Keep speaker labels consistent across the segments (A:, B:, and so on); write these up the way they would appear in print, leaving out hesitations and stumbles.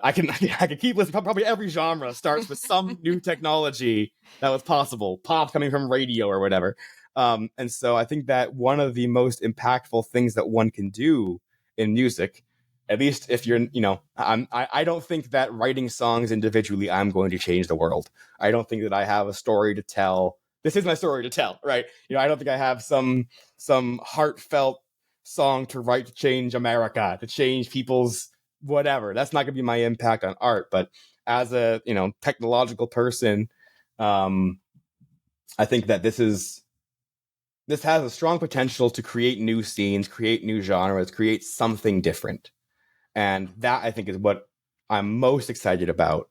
A: I can I can keep listening. Probably every genre starts with some new technology that was possible, pop coming from radio or whatever. And so I think that one of the most impactful things that one can do in music, at least if you're, I don't think that writing songs individually, I'm going to change the world. I don't think that I have a story to tell. This is my story to tell, right? I don't think I have some heartfelt song to write to change America, to change people's whatever. That's not going to be my impact on art. But as a technological person, I think that this has a strong potential to create new scenes, create new genres, create something different. And that, I think, is what I'm most excited about,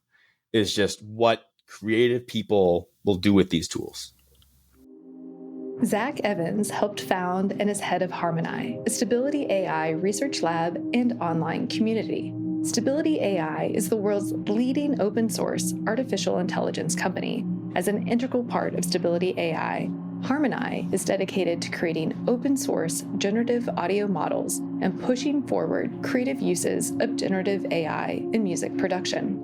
A: is just what creative people will do with these tools.
B: Zach Evans helped found and is head of Harmonai, a stability AI research lab and online community. Stability AI is the world's leading open source artificial intelligence company. As an integral part of Stability AI, Harmonai is dedicated to creating open source generative audio models and pushing forward creative uses of generative AI in music production.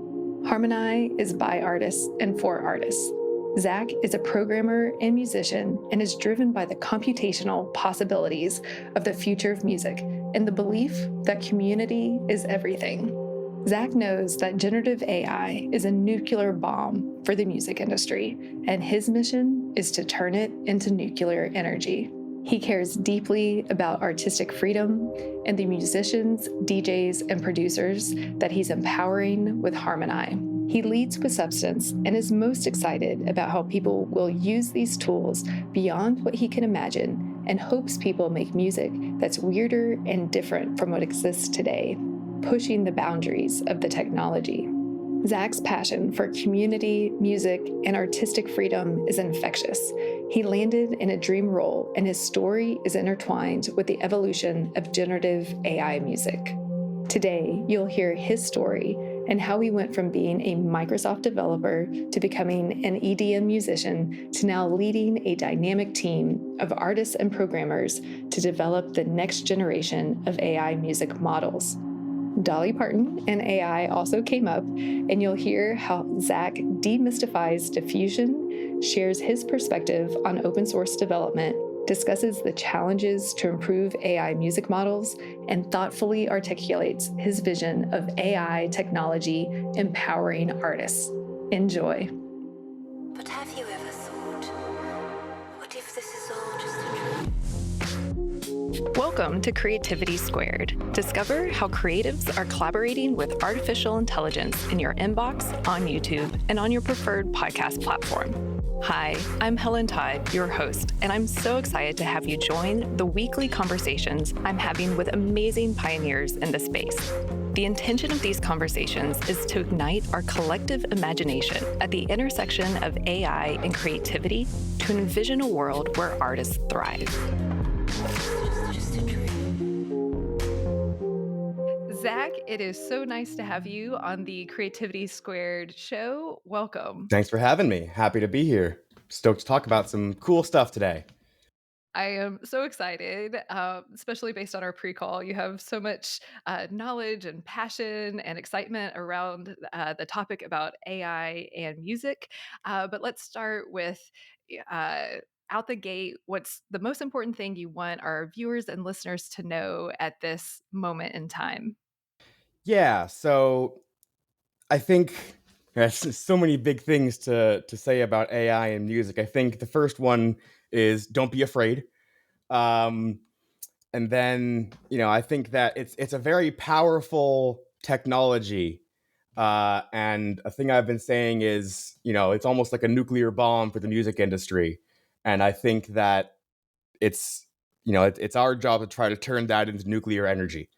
B: Harmonai is by artists and for artists. Zach is a programmer and musician and is driven by the computational possibilities of the future of music and the belief that community is everything. Zach knows that generative AI is a nuclear bomb for the music industry, and his mission is to turn it into nuclear energy. He cares deeply about artistic freedom and the musicians, DJs, and producers that he's empowering with Harmonai. He leads with substance and is most excited about how people will use these tools beyond what he can imagine, and hopes people make music that's weirder and different from what exists today, pushing the boundaries of the technology. Zach's passion for community, music, and artistic freedom is infectious. He landed in a dream role, and his story is intertwined with the evolution of generative AI music. Today, you'll hear his story and how he went from being a Microsoft developer to becoming an EDM musician to now leading a dynamic team of artists and programmers to develop the next generation of AI music models. Dolly Parton and AI also came up, and you'll hear how Zach demystifies diffusion, shares his perspective on open source development, discusses the challenges to improve AI music models, and thoughtfully articulates his vision of AI technology empowering artists. Enjoy.
C: But have you ever thought, what if this is all just a dream?
B: Welcome to Creativity Squared. Discover how creatives are collaborating with artificial intelligence in your inbox, on YouTube, and on your preferred podcast platform. Hi, I'm Helen Todd, your host, and I'm so excited to have you join the weekly conversations I'm having with amazing pioneers in the space. The intention of these conversations is to ignite our collective imagination at the intersection of AI and creativity to envision a world where artists thrive. Zach, it is so nice to have you on the Creativity Squared show. Welcome.
A: Thanks for having me. Happy to be here. Stoked to talk about some cool stuff today.
B: I am so excited, especially based on our pre-call. You have so much knowledge and passion and excitement around the topic about AI and music. But let's start with out the gate, what's the most important thing you want our viewers and listeners to know at this moment in time?
A: Yeah, so I think there's so many big things to say about AI and music. I think the first one is don't be afraid. Um, and then, I think that it's a very powerful technology. And a thing I've been saying is, it's almost like a nuclear bomb for the music industry. And I think that it's, it's our job to try to turn that into nuclear energy.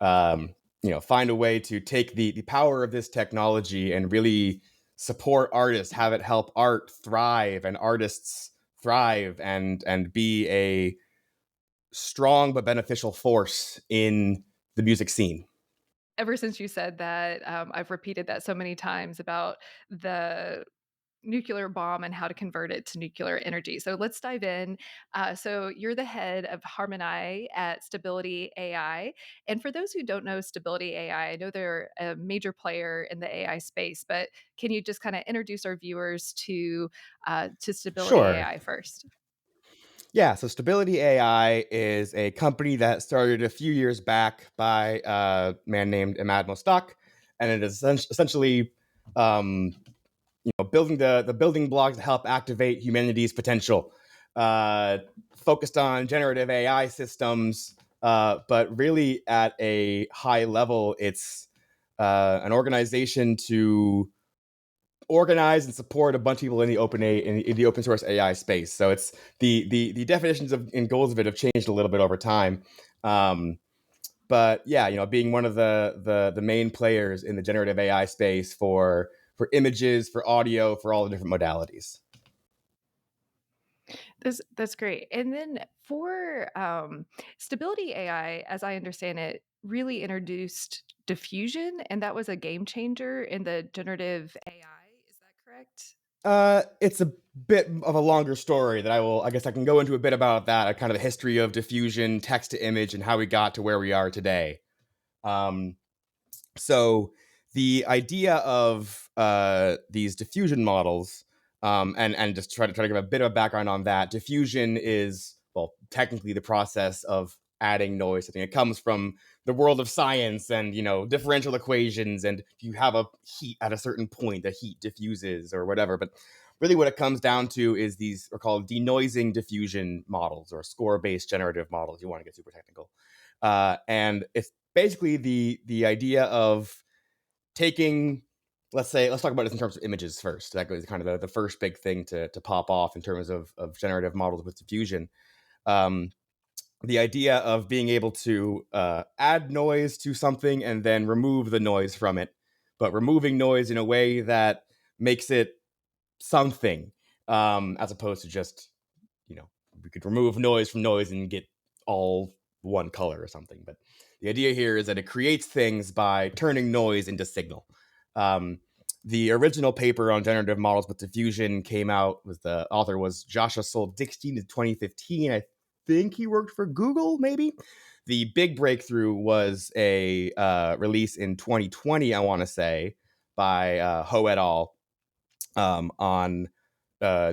A: Find a way to take the power of this technology and really support artists, have it help art thrive and artists thrive, and be a strong but beneficial force in the music scene.
B: Ever since you said that, I've repeated that so many times about the nuclear bomb and how to convert it to nuclear energy. So let's dive in. So you're the head of Harmonai at Stability AI. And for those who don't know Stability AI, I know they're a major player in the AI space, but can you just kind of introduce our viewers to Stability
A: Sure.
B: AI first?
A: Yeah, so Stability AI is a company that started a few years back by a man named Imad Mostak, and it is essentially building the building blocks to help activate humanity's potential. Uh, Focused on generative AI systems, but really at a high level, it's an organization to organize and support a bunch of people in the in the open source AI space. So it's the definitions of and goals of it have changed a little bit over time. Um, but yeah, being one of the main players in the generative AI space for images, for audio, for all the different modalities.
B: That's great. And then for Stability AI, as I understand it, really introduced diffusion, and that was a game changer in the generative AI. Is that correct?
A: It's a bit of a longer story that I guess I can go into a bit about that, a kind of the history of diffusion, text to image, and how we got to where we are today. Um, So the idea of these diffusion models, and just try to give a bit of a background on that. Diffusion is, well, technically the process of adding noise. I think it comes from the world of science and differential equations. And if you have a heat at a certain point, the heat diffuses or whatever. But really, what it comes down to is these are called denoising diffusion models or score-based generative models. You want to get super technical, and it's basically the idea of taking, let's talk about this in terms of images first. That goes kind of the first big thing to pop off in terms of generative models with diffusion. Um, the idea of being able to add noise to something and then remove the noise from it, but removing noise in a way that makes it something, as opposed to just, you know, we could remove noise from noise and get all one color or something. But the idea here is that it creates things by turning noise into signal. Um, the original paper on generative models with diffusion came out, was the author was Joshua Sold-Dickstein in 2015. I think he worked for Google, maybe. The big breakthrough was a release in 2020, I want to say, by Ho et al. On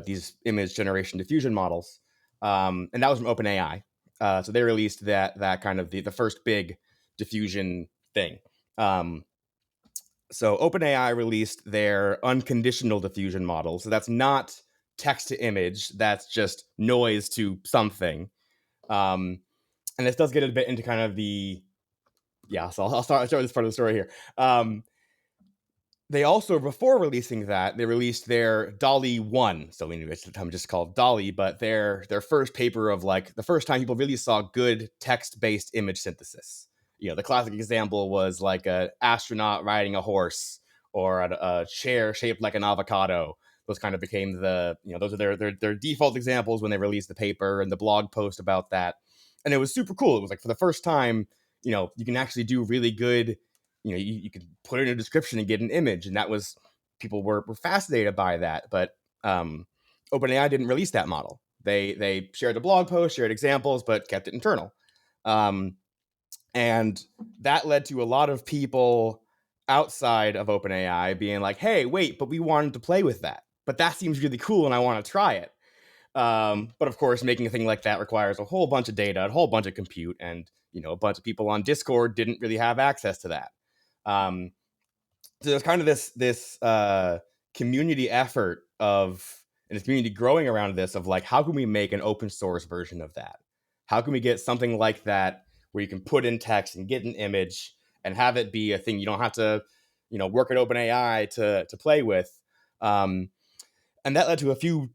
A: these image generation diffusion models, and that was from OpenAI. So they released that kind of the first big diffusion thing. So OpenAI released their unconditional diffusion model. So that's not text to image. That's just noise to something. And this does get a bit into kind of the So I'll start with this part of the story here. They also, before releasing that, they released their Dolly 1. So we knew it's the time just called Dolly, but their first paper of like the first time people really saw good text-based image synthesis. The classic example was like an astronaut riding a horse or a chair shaped like an avocado. Those kind of became those are their default examples when they released the paper and the blog post about that. And it was super cool. It was like for the first time, you can actually do really good, you could put in a description and get an image, and that was, people were fascinated by that. But OpenAI didn't release that model. They shared the blog post, shared examples, but kept it internal. And that led to a lot of people outside of OpenAI being like, hey, wait, but we wanted to play with that, but that seems really cool and I want to try it. But of course, making a thing like that requires a whole bunch of data, a whole bunch of compute, and a bunch of people on Discord didn't really have access to that. Um, so there's kind of this community effort and this community growing around this of like, how can we make an open source version of that? How can we get something like that where you can put in text and get an image and have it be a thing you don't have to, work at OpenAI to play with. And that led to a few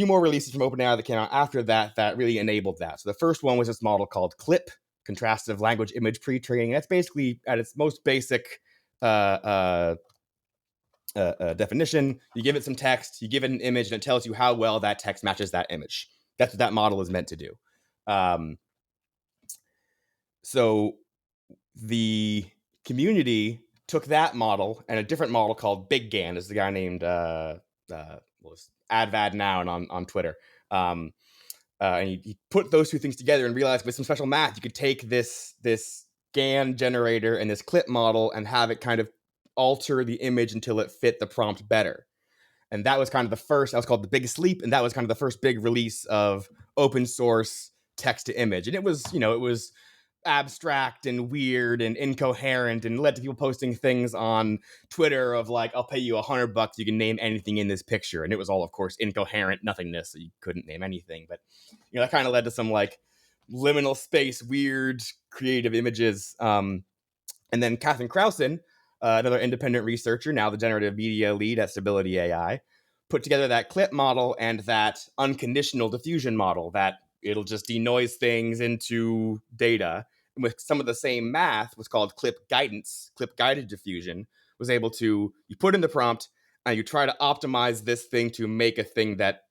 A: more releases from OpenAI that came out after that really enabled that. So the first one was this model called CLIP, Contrastive Language Image Pre-training. That's basically, at its most basic definition, you give it some text, you give it an image, and it tells you how well that text matches that image. That's what that model is meant to do. So the community took that model and a different model called Big GAN. Is the guy named was advad now and on Twitter. And he put those two things together and realized with some special math, you could take this GAN generator and this clip model and have it kind of alter the image until it fit the prompt better. And that was kind of the first, that was called the Big Sleep. And that was kind of the first big release of open source text to image. And it was, it was abstract and weird and incoherent and led to people posting things on Twitter of like, I'll pay you $100, you can name anything in this picture. And it was all, of course, incoherent nothingness, so you couldn't name anything. But that kind of led to some like liminal space, weird creative images. And then Catherine Krausen, another independent researcher, now the generative media lead at Stability AI, put together that clip model and that unconditional diffusion model that it'll just denoise things into data. And with some of the same math, what's called clip guided diffusion, was able to, you put in the prompt and you try to optimize this thing to make a thing that,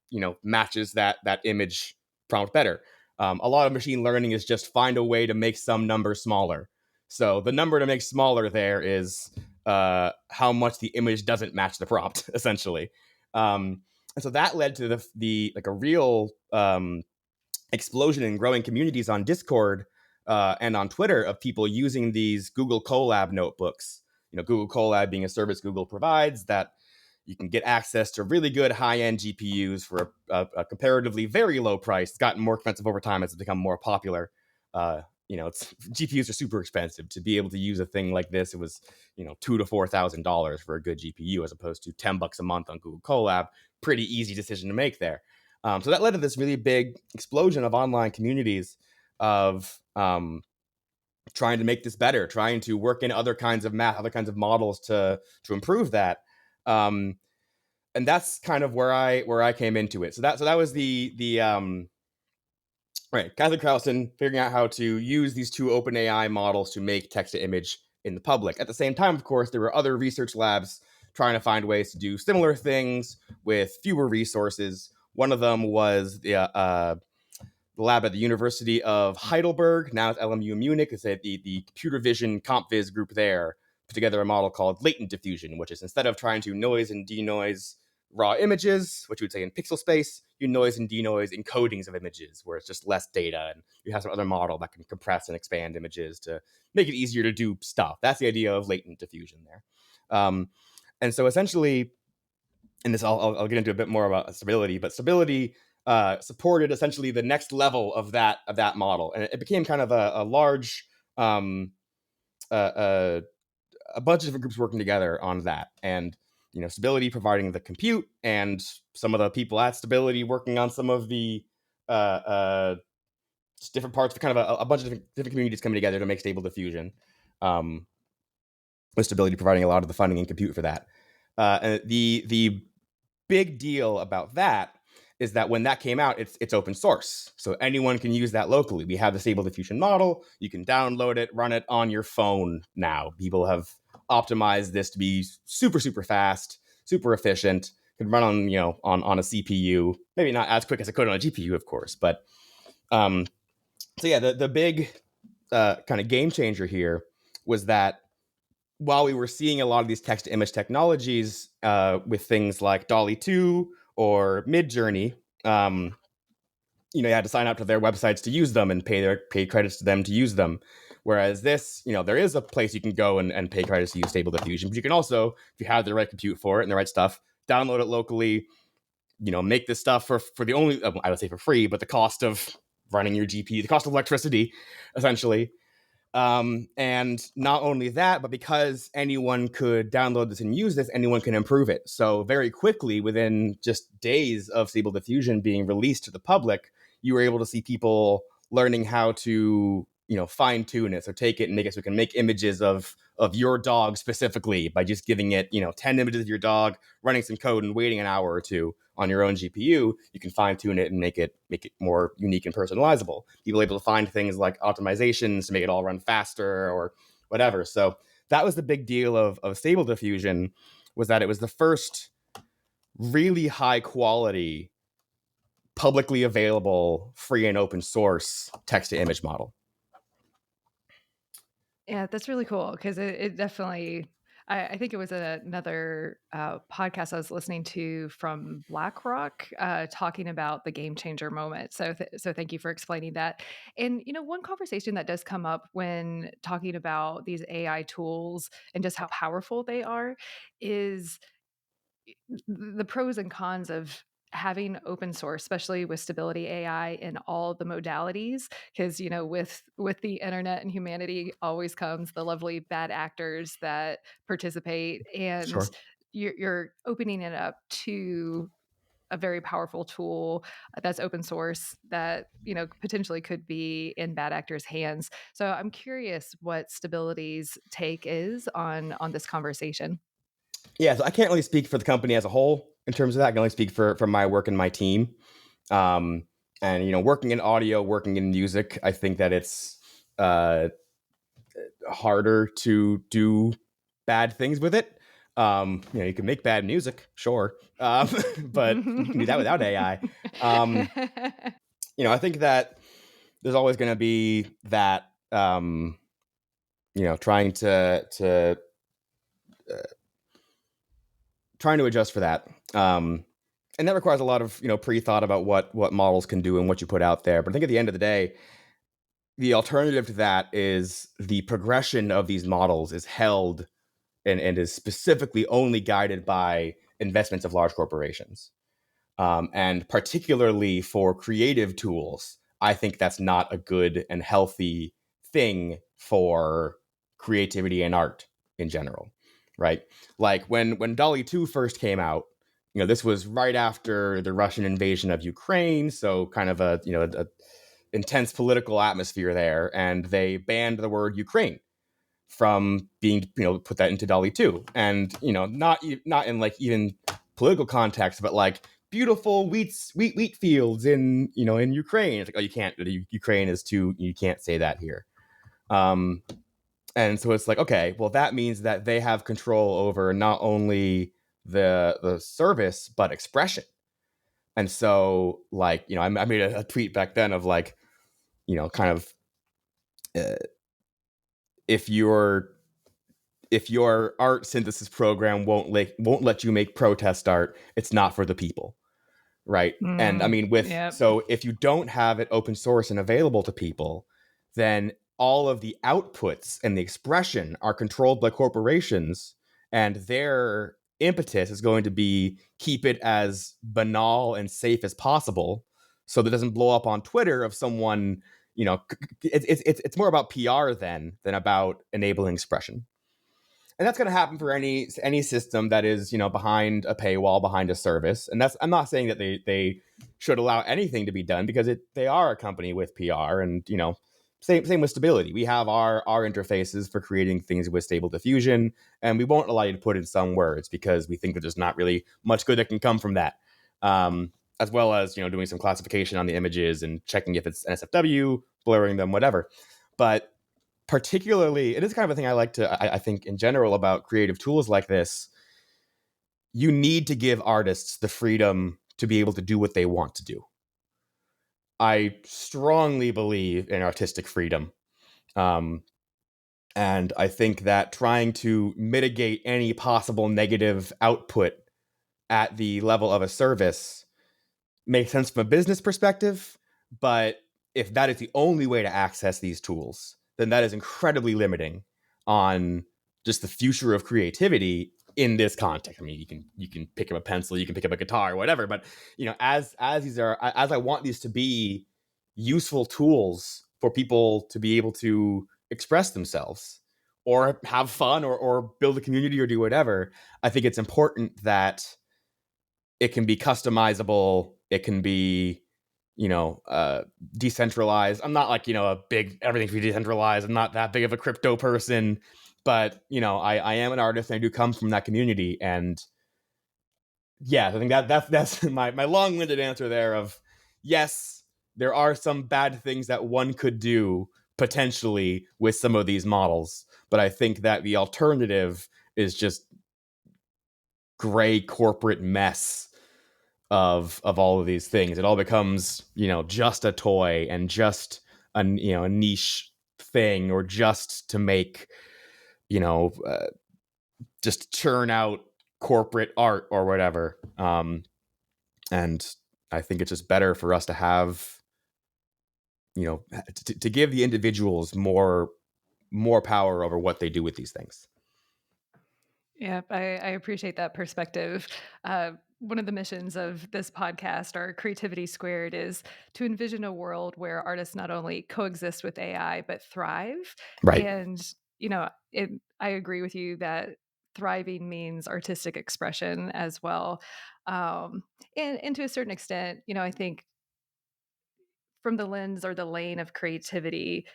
A: matches that image prompt better. A lot of machine learning is just find a way to make some number smaller. So the number to make smaller there is how much the image doesn't match the prompt, essentially. And so that led to the like a real explosion in growing communities on Discord and on Twitter of people using these Google Colab notebooks. Google Colab being a service Google provides that you can get access to really good high-end GPUs for a comparatively very low price. It's gotten more expensive over time as it's become more popular. GPUs are super expensive. To be able to use a thing like this, it was $2,000 to $4,000 for a good GPU, as opposed to $10 a month on Google Colab. Pretty easy decision to make there. So that led to this really big explosion of online communities of trying to make this better, trying to work in other kinds of math, other kinds of models to improve that. And that's kind of where I came into it. So that was the right, Catherine Krausen figuring out how to use these two OpenAI models to make text to image in the public. At the same time, of course, there were other research labs trying to find ways to do similar things with fewer resources. One of them was the lab at the University of Heidelberg, now it's LMU Munich. It's the computer vision comp viz group there put together a model called latent diffusion, which is instead of trying to noise and denoise raw images, which you would say in pixel space, you noise and denoise encodings of images where it's just less data, and you have some other model that can compress and expand images to make it easier to do stuff. That's the idea of latent diffusion there. And so essentially, and this I'll get into a bit more about Stability, but Stability supported essentially the next level of that model, and it became kind of a large a bunch of different groups working together on that. And Stability providing the compute, and some of the people at Stability working on some of the different parts, kind of a bunch of different communities coming together to make Stable Diffusion. With Stability providing a lot of the funding and compute for that. And the big deal about that is that when that came out, it's open source, so anyone can use that locally. We have the Stable Diffusion model. You can download it, run it on your phone now. People have optimized this to be super, super fast, super efficient. Could run on a CPU, maybe not as quick as it could on a GPU, of course. But so yeah, the big kind of game changer here was that while we were seeing a lot of these text to image technologies with things like DALL-E 2 or Midjourney, you had to sign up to their websites to use them and pay credits to them to use them. Whereas this, there is a place you can go and pay credits to use Stable Diffusion, but you can also, if you have the right compute for it and the right stuff, download it locally, make this stuff for the only, I would say for free, but the cost of running your GPU, the cost of electricity, essentially. And not only that, but because anyone could download this and use this, anyone can improve it. So very quickly, within just days of Stable Diffusion being released to the public, you were able to see people learning how to, fine tune it. So take it and make it so it can make images of your dog specifically by just giving it, 10 images of your dog, running some code and waiting an hour or two on your own GPU. You can fine tune it and make it more unique and personalizable. People are able to find things like optimizations to make it all run faster or whatever. So that was the big deal of Stable Diffusion, was that it was the first really high quality, publicly available, free and open source text to image model.
B: Yeah, that's really cool because it definitely, I think it was another podcast I was listening to from BlackRock talking about the game changer moment. So thank you for explaining that. And one conversation that does come up when talking about these AI tools and just how powerful they are is the pros and cons of having open source, especially with Stability AI in all the modalities, because with the internet and humanity always comes the lovely bad actors that participate, and
A: Sure.
B: you're opening it up to a very powerful tool that's open source that potentially could be in bad actors' hands. So I'm curious what Stability's take is on this conversation.
A: Yeah, so I can't really speak for the company as a whole in terms of that. I can only speak for my work and my team. Um, and working in audio, working in music, I think that it's harder to do bad things with it. You can make bad music, sure, but you can do that without AI. I think that there's always going to be that, trying to trying to adjust for that. And that requires a lot of pre-thought about what models can do and what you put out there. But I think at the end of the day, the alternative to that is the progression of these models is held and is specifically only guided by investments of large corporations. And particularly for creative tools, I think that's not a good and healthy thing for creativity and art in general, right? Like when DALL-E 2 first came out, this was right after the Russian invasion of Ukraine, so kind of a intense political atmosphere there, and they banned the word Ukraine from being put that into DALL-E 2, and not in like even political context, but like beautiful wheat fields in Ukraine. It's like, oh, you can't, Ukraine is too, you can't say that here. And so it's like, okay, well, that means that they have control over not only the service but expression. And so like I made a tweet back then of like kind of uh, if your art synthesis program won't let you make protest art, it's not for the people, right? And I mean,
B: Yep.
A: so if you don't have it open source and available to people, then all of the outputs and the expression are controlled by corporations, and their impetus is going to be keep it as banal and safe as possible, so that it doesn't blow up on Twitter of someone. It's more about PR than about enabling expression. And that's going to happen for any system that is behind a paywall, behind a service. And I'm not saying that they should allow anything to be done, because they are a company with PR, and same with Stability. We have our interfaces for creating things with Stable Diffusion, and we won't allow you to put in some words because we think that there's not really much good that can come from that. As well as doing some classification on the images and checking if it's NSFW, blurring them, whatever. But particularly, it is kind of a thing I like I think in general about creative tools like this. You need to give artists the freedom to be able to do what they want to do. I strongly believe in artistic freedom. And I think that trying to mitigate any possible negative output at the level of a service makes sense from a business perspective. But if that is the only way to access these tools, then that is incredibly limiting on just the future of creativity in this context. I mean, you can pick up a pencil, you can pick up a guitar, whatever. But as I want these to be useful tools for people to be able to express themselves or have fun or build a community or do whatever, I think it's important that it can be customizable. It can be, decentralized. I'm not like, a big everything should be decentralized. I'm not that big of a crypto person, but I am an artist and I do come from that community. And yeah, I think that's my long-winded answer there of yes, there are some bad things that one could do potentially with some of these models, but I think that the alternative is just gray corporate mess of all of these things. It all becomes just a toy and just a niche thing, or just to make just churn out corporate art or whatever. And I think it's just better for us to have, to give the individuals more power over what they do with these things.
B: Yeah, I appreciate that perspective. One of the missions of this podcast, our Creativity Squared, is to envision a world where artists not only coexist with AI, but thrive.
A: Right.
B: And, I agree with you that thriving means artistic expression as well. And to a certain extent, I think from the lens or the lane of creativity,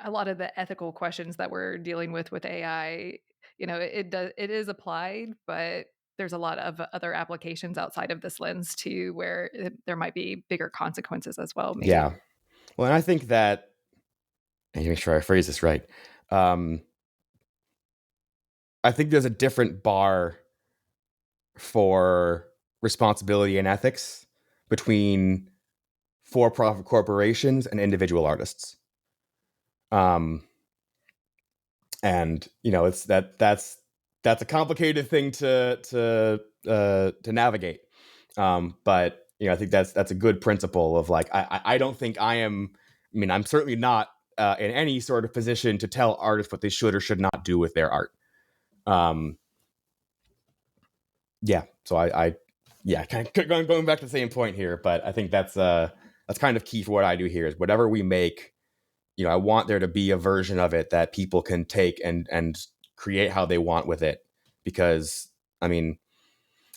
B: a lot of the ethical questions that we're dealing with AI, it is applied, but there's a lot of other applications outside of this lens too, where there might be bigger consequences as well, maybe.
A: Yeah. Well, and I think that, and make sure I phrase this right. I think there's a different bar for responsibility and ethics between for-profit corporations and individual artists. And it's that's a complicated thing to navigate. But I think that's a good principle of like, I don't think I'm certainly not in any sort of position to tell artists what they should or should not do with their art. Yeah. So kind of going back to the same point here, but I think that's kind of key for what I do here is whatever we make, I want there to be a version of it that people can take and create how they want with it. Because, and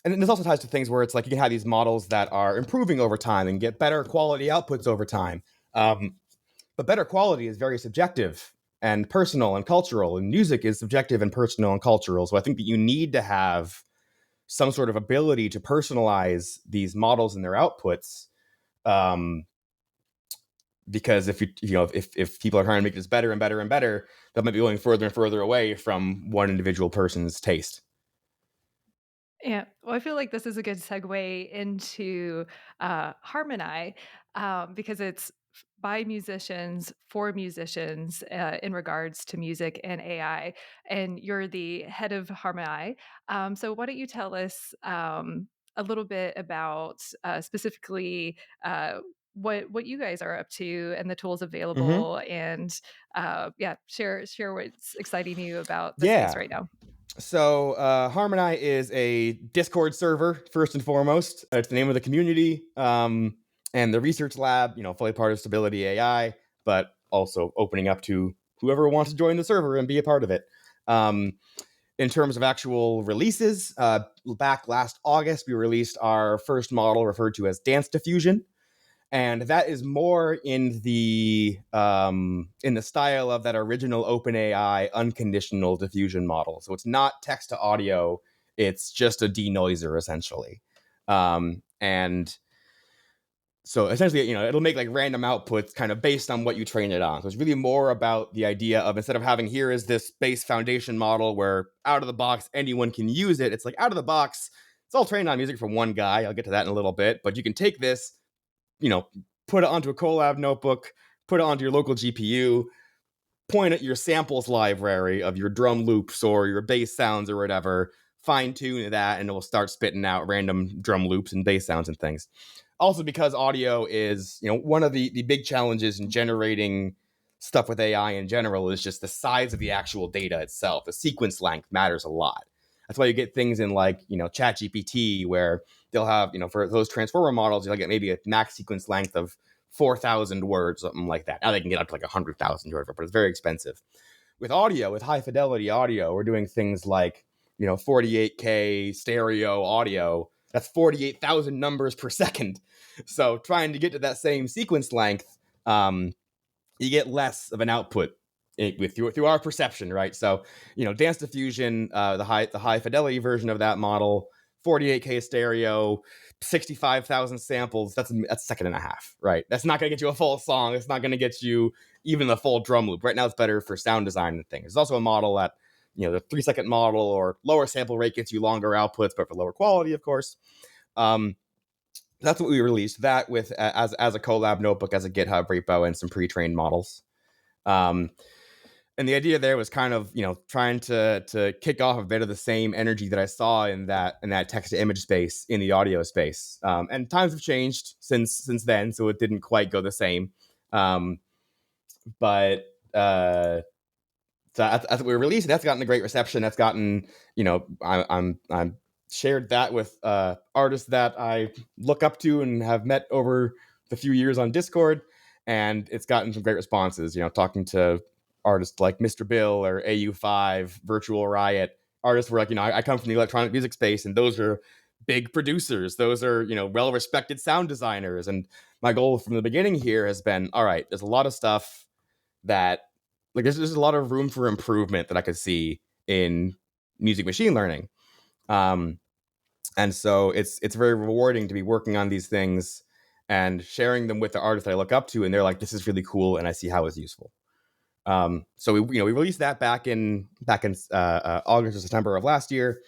A: this also ties to things where it's like you can have these models that are improving over time and get better quality outputs over time. But better quality is very subjective and personal and cultural, and music is subjective and personal and cultural. So I think that you need to have some sort of ability to personalize these models and their outputs. Because if if people are trying to make this better and better and better, that might be going further and further away from one individual person's taste.
B: Yeah, well, I feel like this is a good segue into Harmonai, because it's by musicians for musicians in regards to music and AI. And you're the head of Harmonai. So why don't you tell us a little bit about specifically what you guys are up to and the tools
A: Mm-hmm.
B: available, and share what's exciting you about the space
A: Yeah.
B: right now.
A: So Harmonai is a Discord server, first and foremost. It's the name of the community. And the research lab, fully part of Stability AI, but also opening up to whoever wants to join the server and be a part of it. In terms of actual releases, back last August, we released our first model referred to as Dance Diffusion. And that is more in the style of that original OpenAI unconditional diffusion model. So it's not text to audio; it's just a denoiser essentially. And so essentially, it'll make like random outputs kind of based on what you train it on. So it's really more about the idea of, instead of having here is this base foundation model where out of the box anyone can use it. It's like out of the box, it's all trained on music from one guy. I'll get to that in a little bit, but you can take this, put it onto a Colab notebook, put it onto your local GPU, point at your samples library of your drum loops or your bass sounds or whatever, fine tune that, and it will start spitting out random drum loops and bass sounds and things. Also, because audio is, one of the big challenges in generating stuff with AI in general is just the size of the actual data itself. The sequence length matters a lot. That's why you get things in like, ChatGPT where they'll have, for those transformer models, you'll get maybe a max sequence length of 4,000 words, something like that. Now they can get up to like 100,000 words, but it's very expensive. With audio, with high fidelity audio, we're doing things like, 48K stereo audio. That's 48,000 numbers per second. So trying to get to that same sequence length, you get less of an output through our perception, right? So, Dance Diffusion, the high fidelity version of that model, 48K stereo, 65,000 samples. That's a second and a half, right? That's not going to get you a full song. It's not going to get you even the full drum loop. Right now, it's better for sound design and things. There's also a model that, the 3-second model or lower sample rate gets you longer outputs, but for lower quality, of course. That's what we released. That with as a Colab notebook, as a GitHub repo, and some pre-trained models. And the idea there was kind of, trying to kick off a bit of the same energy that I saw in that text to image space in the audio space. And times have changed since then, so it didn't quite go the same. But so as we released, that's gotten a great reception. That's gotten, I'm shared that with artists that I look up to and have met over the few years on Discord, and it's gotten some great responses. Talking to artists like Mr. Bill or AU5, Virtual Riot, artists were like, I come from the electronic music space, and those are big producers. Those are, well-respected sound designers. And my goal from the beginning here has been, all right, there's a lot of stuff that, like, there's a lot of room for improvement that I could see in music machine learning. And so it's very rewarding to be working on these things and sharing them with the artists that I look up to, and they're like, this is really cool, and I see how it's useful. So we released that back in August or September of last year.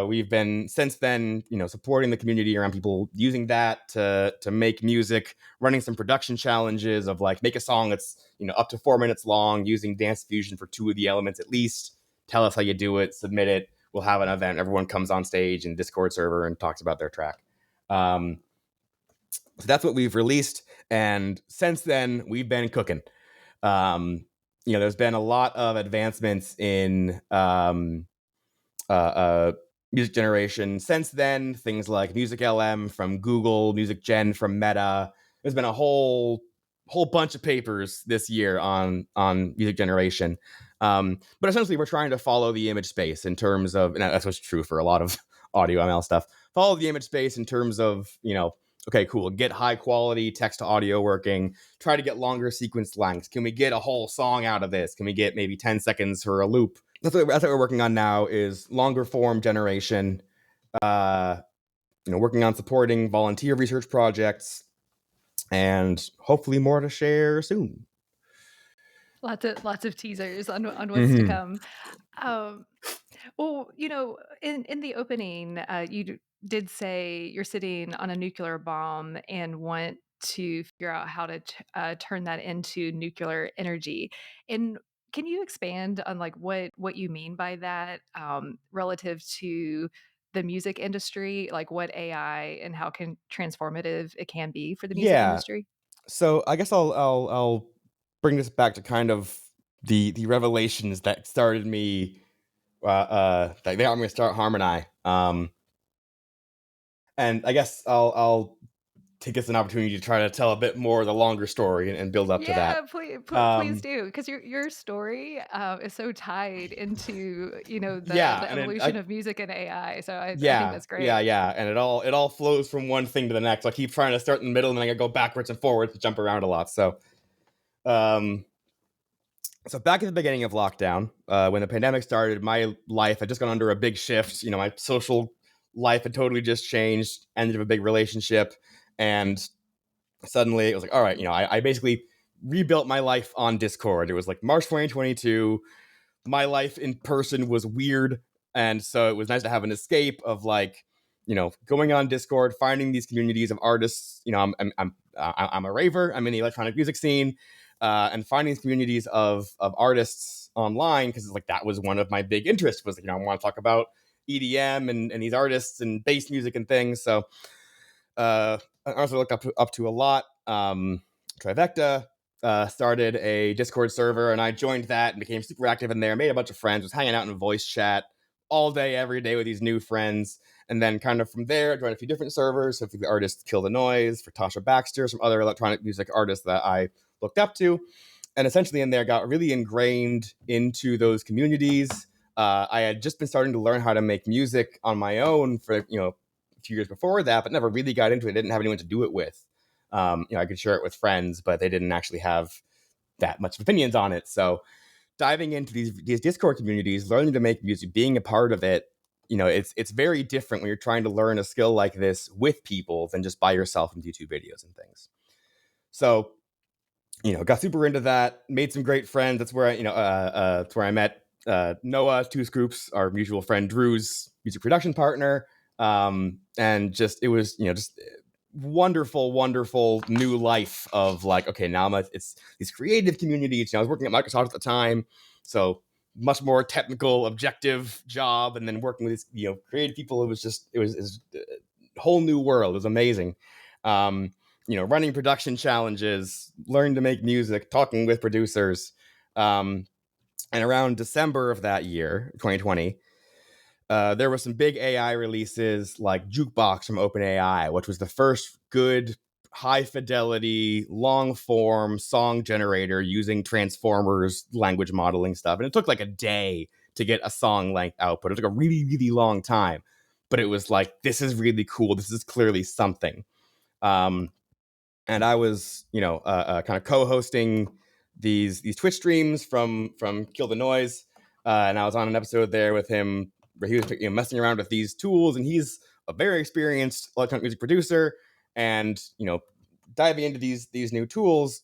A: We've been since then, supporting the community around people using that to make music, running some production challenges of like, make a song that's, up to 4 minutes long, using Dance Fusion for 2 of the elements at least. Tell us how you do it, submit it. We'll have an event. Everyone comes on stage in Discord server and talks about their track. So that's what we've released. And since then, we've been cooking. There's been a lot of advancements in music generation since then. Things like Music LM from Google, Music Gen from Meta. There's been a whole bunch of papers this year on music generation. But essentially, we're trying to follow the image space in terms of, and that's what's true for a lot of audio ML stuff. Follow the image space in terms of, okay, cool, get high quality text to audio working. Try to get longer sequence lengths. Can we get a whole song out of this? Can we get maybe 10 seconds for a loop? That's what we're working on now, is longer form generation. Working on supporting volunteer research projects, and hopefully more to share soon.
B: Lots of teasers on what's to come. Well, in the opening, you did say you're sitting on a nuclear bomb and want to figure out how to turn that into nuclear energy. And can you expand on like what you mean by that, relative to the music industry, like what AI and how transformative it can be for the music
A: Yeah.
B: industry?
A: So I guess I'll bring this back to kind of the revelations that started me. That they got me to start Harmonai. And I guess I'll take this an opportunity to try to tell a bit more of the longer story and build up to
B: Yeah,
A: that.
B: please do, because your story is so tied into
A: Yeah,
B: the
A: and then
B: evolution of music and AI. So I think
A: yeah,
B: that's great.
A: and it all flows from one thing to the next. So I keep trying to start in the middle, and then I go backwards and forwards to jump around a lot. Um, so back at the beginning of lockdown, when the pandemic started, my life had just gone under a big shift. My social life had totally just changed. Ended of a big relationship, and suddenly it was like, all right, I basically rebuilt my life on Discord. It was like March 2022. My life in person was weird, and so it was nice to have an escape of like, going on Discord, finding these communities of artists. I'm a raver. I'm in the electronic music scene, and finding these communities of artists online, because it's like that was one of my big interests. Was, I want to talk about EDM and these artists and bass music and things. So I also looked up to a lot. Trivecta started a Discord server, and I joined that and became super active in there. Made a bunch of friends. Was hanging out in voice chat all day, every day with these new friends. And then kind of from there, I joined a few different servers. So for the artist Kill the Noise, for Tasha Baxter, some other electronic music artists that I looked up to. And essentially in there, got really ingrained into those communities. I had just been starting to learn how to make music on my own for, a few years before that, but never really got into it. Didn't have anyone to do it with. I could share it with friends, but they didn't actually have that much opinions on it. So diving into these Discord communities, learning to make music, being a part of it, it's very different when you're trying to learn a skill like this with people than just by yourself in YouTube videos and things. So, got super into that, made some great friends. That's where that's where I met Noah, Two Scoops, our mutual friend Drew's music production partner. And just, it was, just wonderful new life of like, okay, now it's these creative communities. You know, I was working at Microsoft at the time, so much more technical, objective job, and then working with these, you know, creative people. It was a whole new world. It was amazing. Um, you know, running production challenges, learning to make music, talking with producers. And around December of that year, 2020, there were some big AI releases like Jukebox from OpenAI, which was the first good high fidelity long form song generator using transformers language modeling stuff. And it took like a day to get a song length output. It took a really long time, but it was like, this is really cool. This is clearly something. Um, and I was, you know, kind of co-hosting these Twitch streams from Kill the Noise, and I was on an episode there with him where he was, you know, messing around with these tools, and he's a very experienced electronic music producer, and you know, diving into these new tools.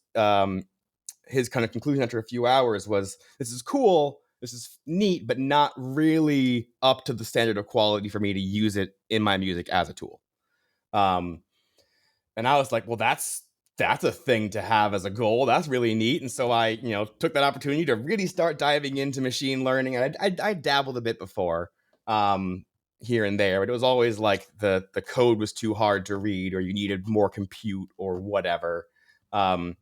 A: His kind of conclusion after a few hours was, "This is cool, this is neat, but not really up to the standard of quality for me to use it in my music as a tool." Um, and I was like, well, that's a thing to have as a goal. That's really neat. And so I, you know, took that opportunity to really start diving into machine learning. And I dabbled a bit before, here and there, but it was always like the code was too hard to read, or you needed more compute or whatever. Um,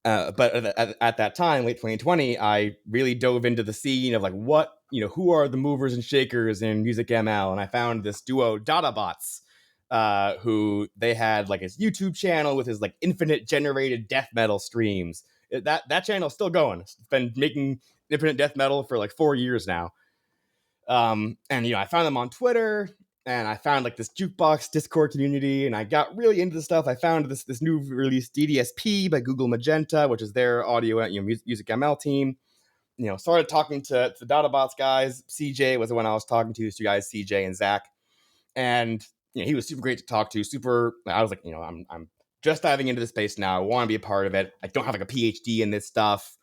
A: but at that time, late 2020, I really dove into the scene of like, what, you know, who are the movers and shakers in music ML? And I found this duo, Databots, who they had like his YouTube channel with his like infinite generated death metal streams. That channel's still going. It's been making infinite death metal for like 4 years now. And you know, I found them on Twitter, and I found like this Jukebox Discord community, and I got really into the stuff. I found this new release DDSP by Google Magenta, which is their audio, you know, music ML team. You know, started talking to the Databots guys. CJ was the one I was talking to. These two guys, CJ and Zach, and you know, he was super great to talk to. Super. I was like, you know, I'm just diving into the space now. I want to be a part of it. I don't have like a PhD in this stuff.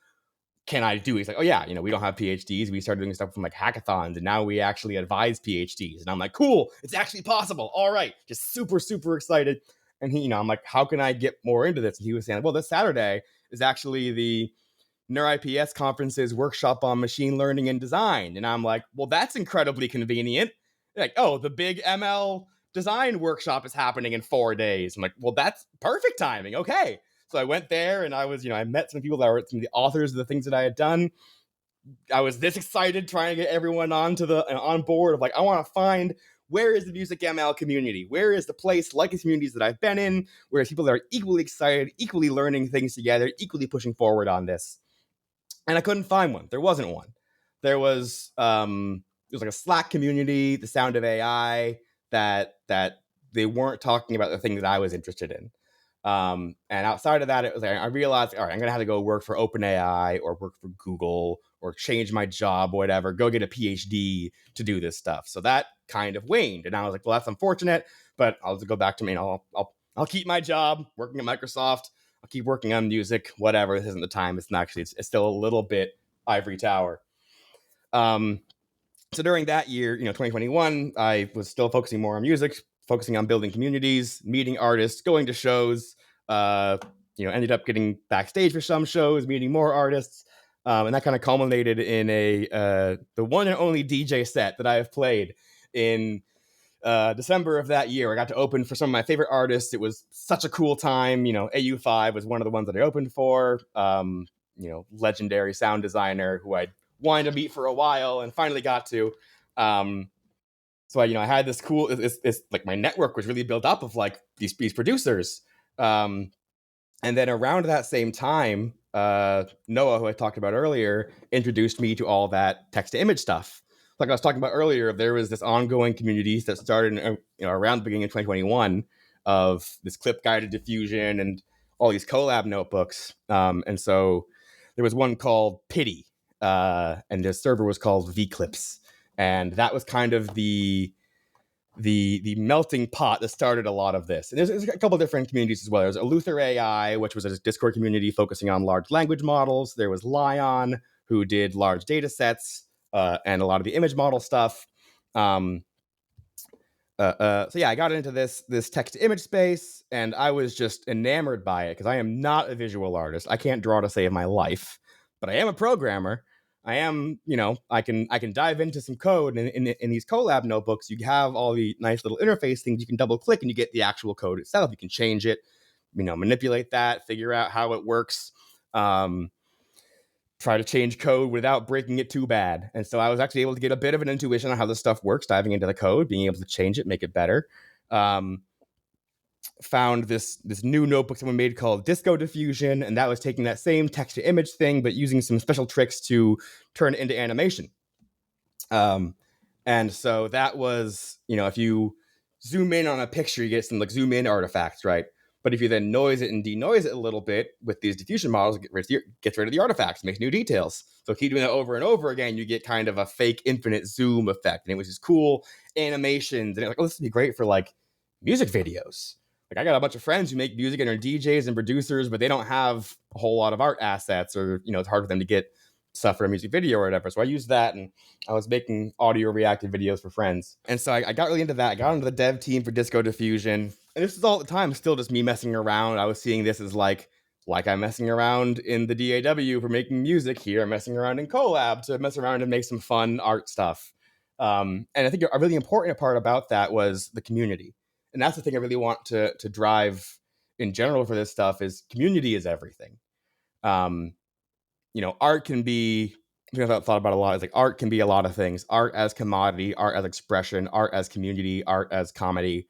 A: Can I do it? He's like, oh yeah, you know, we don't have PhDs. We started doing stuff from like hackathons, and now we actually advise PhDs. And I'm like, cool, it's actually possible. All right, just super excited. And he, you know, I'm like, how can I get more into this? And he was saying, well, this Saturday is actually the NeurIPS conference's workshop on machine learning and design. And I'm like, well, that's incredibly convenient. They're like, oh, the big ML design workshop is happening in 4 days. I'm like, well, that's perfect timing. Okay. So I went there, and I was, you know, I met some people that were some of the authors of the things that I had done. I was this excited trying to get everyone on board of like, I want to find, where is the music ML community? Where is the place like the communities that I've been in, where people that are equally excited, equally learning things together, equally pushing forward on this? And I couldn't find one. There wasn't one. There was like a Slack community, the Sound of AI, that they weren't talking about the thing that I was interested in. And outside of that, it was like, I realized, all right, I'm gonna have to go work for OpenAI or work for Google or change my job, whatever, go get a PhD to do this stuff. So that kind of waned, and I was like, well, that's unfortunate, but I'll just go back to me. I'll keep my job working at Microsoft. I'll keep working on music, whatever. This isn't the time. It's still a little bit ivory tower. So during that year, you know, 2021, I was still focusing more on music, focusing on building communities, meeting artists, going to shows. You know, ended up getting backstage for some shows, meeting more artists, and that kind of culminated in the one and only DJ set that I have played in December of that year. I got to open for some of my favorite artists. It was such a cool time. You know, AU5 was one of the ones that I opened for. You know, legendary sound designer who I'd wanted to meet for a while and finally got to. So I had this cool, it's like my network was really built up of like these producers. And then around that same time, Noah, who I talked about earlier, introduced me to all that text to image stuff. Like I was talking about earlier, there was this ongoing community that started around the beginning of 2021 of this clip guided diffusion and all these collab notebooks. And so there was one called Pity, and the server was called vClips. And that was kind of the melting pot that started a lot of this. And there's a couple of different communities as well. There's Eleuther AI, which was a Discord community focusing on large language models. There was Lion, who did large data sets and a lot of the image model stuff. So yeah, I got into this text to image space, and I was just enamored by it because I am not a visual artist. I can't draw to save my life, but I am a programmer. I am, I can dive into some code, and in these Colab notebooks, you have all the nice little interface things. You can double click, and you get the actual code itself. You can change it, manipulate that, figure out how it works. Try to change code without breaking it too bad. And so I was actually able to get a bit of an intuition on how this stuff works, diving into the code, being able to change it, make it better. Found this new notebook someone made called Disco Diffusion, and that was taking that same text to image thing, but using some special tricks to turn it into animation. And so that was, if you zoom in on a picture, you get some like zoom in artifacts, right? But if you then noise it and denoise it a little bit with these diffusion models, it gets rid of the artifacts, makes new details. So keep doing that over and over again, you get kind of a fake infinite zoom effect. And it was just cool animations. And it was like, this would be great for like music videos. Like I got a bunch of friends who make music and are DJs and producers, but they don't have a whole lot of art assets, or, it's hard for them to get stuff for a music video or whatever. So I used that, and I was making audio reactive videos for friends. And so I got really into that. I got into the dev team for Disco Diffusion. And this is all the time still just me messing around. I was seeing this as like I'm messing around in the DAW for making music. Here I'm messing around in Colab to mess around and make some fun art stuff. And I think a really important part about that was the community. And that's the thing I really want to drive in general for this stuff is community is everything. Art can be, I've thought about a lot, is like art can be a lot of things. Art as commodity, art as expression, art as community, art as comedy.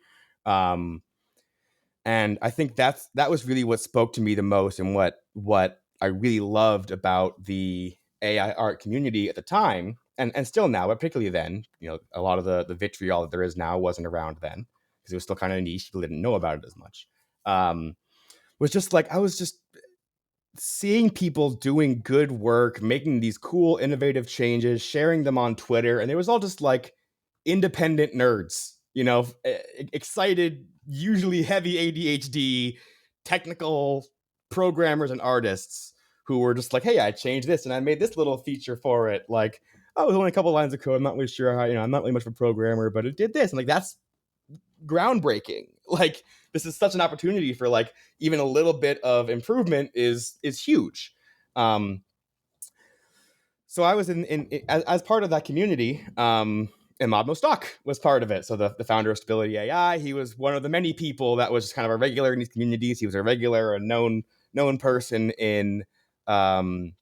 A: And I think that was really what spoke to me the most, and what I really loved about the AI art community at the time, and still now, but particularly then. A lot of the vitriol that there is now wasn't around then because it was still kind of niche. People didn't know about it as much. Was just like I was just seeing people doing good work, making these cool, innovative changes, sharing them on Twitter. And it was all just like independent nerds, excited, usually heavy ADHD, technical programmers and artists who were just like, hey, I changed this and I made this little feature for it. Like, oh, it was only a couple lines of code. I'm not really sure how, I'm not really much of a programmer, but it did this. And like, that's groundbreaking. Like, this is such an opportunity for like even a little bit of improvement is huge. So I was as part of that community. Imad Mostak was part of it. So the founder of Stability AI, he was one of the many people that was just kind of a regular in these communities. He was a known person in the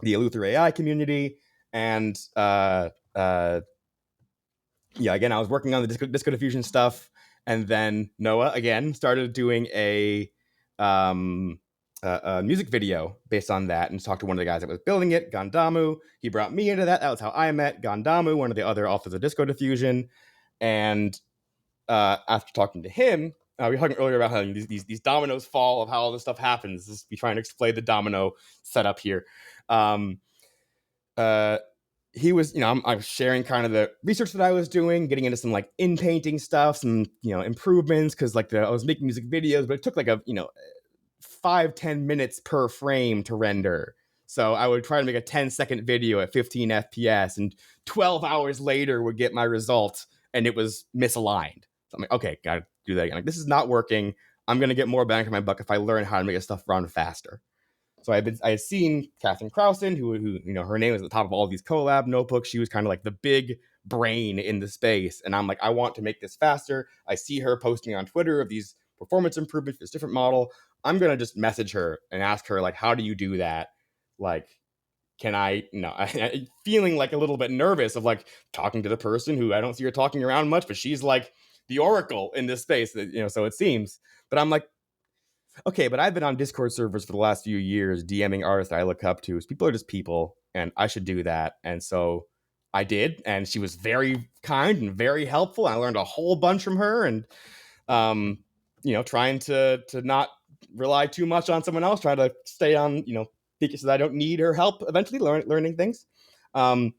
A: Eleuther AI community. And again, I was working on the Disco Diffusion stuff. And then Noah, again, started doing a music video based on that, and talked to one of the guys that was building it, Gandamu. He brought me into that. That was how I met Gandamu, one of the other authors of Disco Diffusion. And after talking to him, we were talking earlier about how these dominoes fall of how all this stuff happens. Just be trying to explain the domino setup here. He was, I was sharing kind of the research that I was doing, getting into some like in painting stuff, some, improvements. Cause like I was making music videos, but it took like 5-10 minutes per frame to render. So I would try to make a 10-second video at 15 FPS, and 12 hours later would get my result and it was misaligned. So I'm like, okay, gotta do that again. Like, this is not working. I'm going to get more bang for my buck if I learn how to make this stuff run faster. So I had seen Catherine Krausen, who her name was at the top of all these Colab notebooks. She was kind of like the big brain in the space. And I'm like, I want to make this faster. I see her posting on Twitter of these performance improvements for this different model. I'm going to just message her and ask her, like, how do you do that? Like, can I feeling like a little bit nervous of like talking to the person who I don't see her talking around much, but she's like the oracle in this space, so it seems. But I'm like, okay, but I've been on Discord servers for the last few years DMing artists I look up to. People are just people, and I should do that. And so I did, and she was very kind and very helpful. I learned a whole bunch from her, and trying to not rely too much on someone else, try to stay on, because I don't need her help eventually learning things. And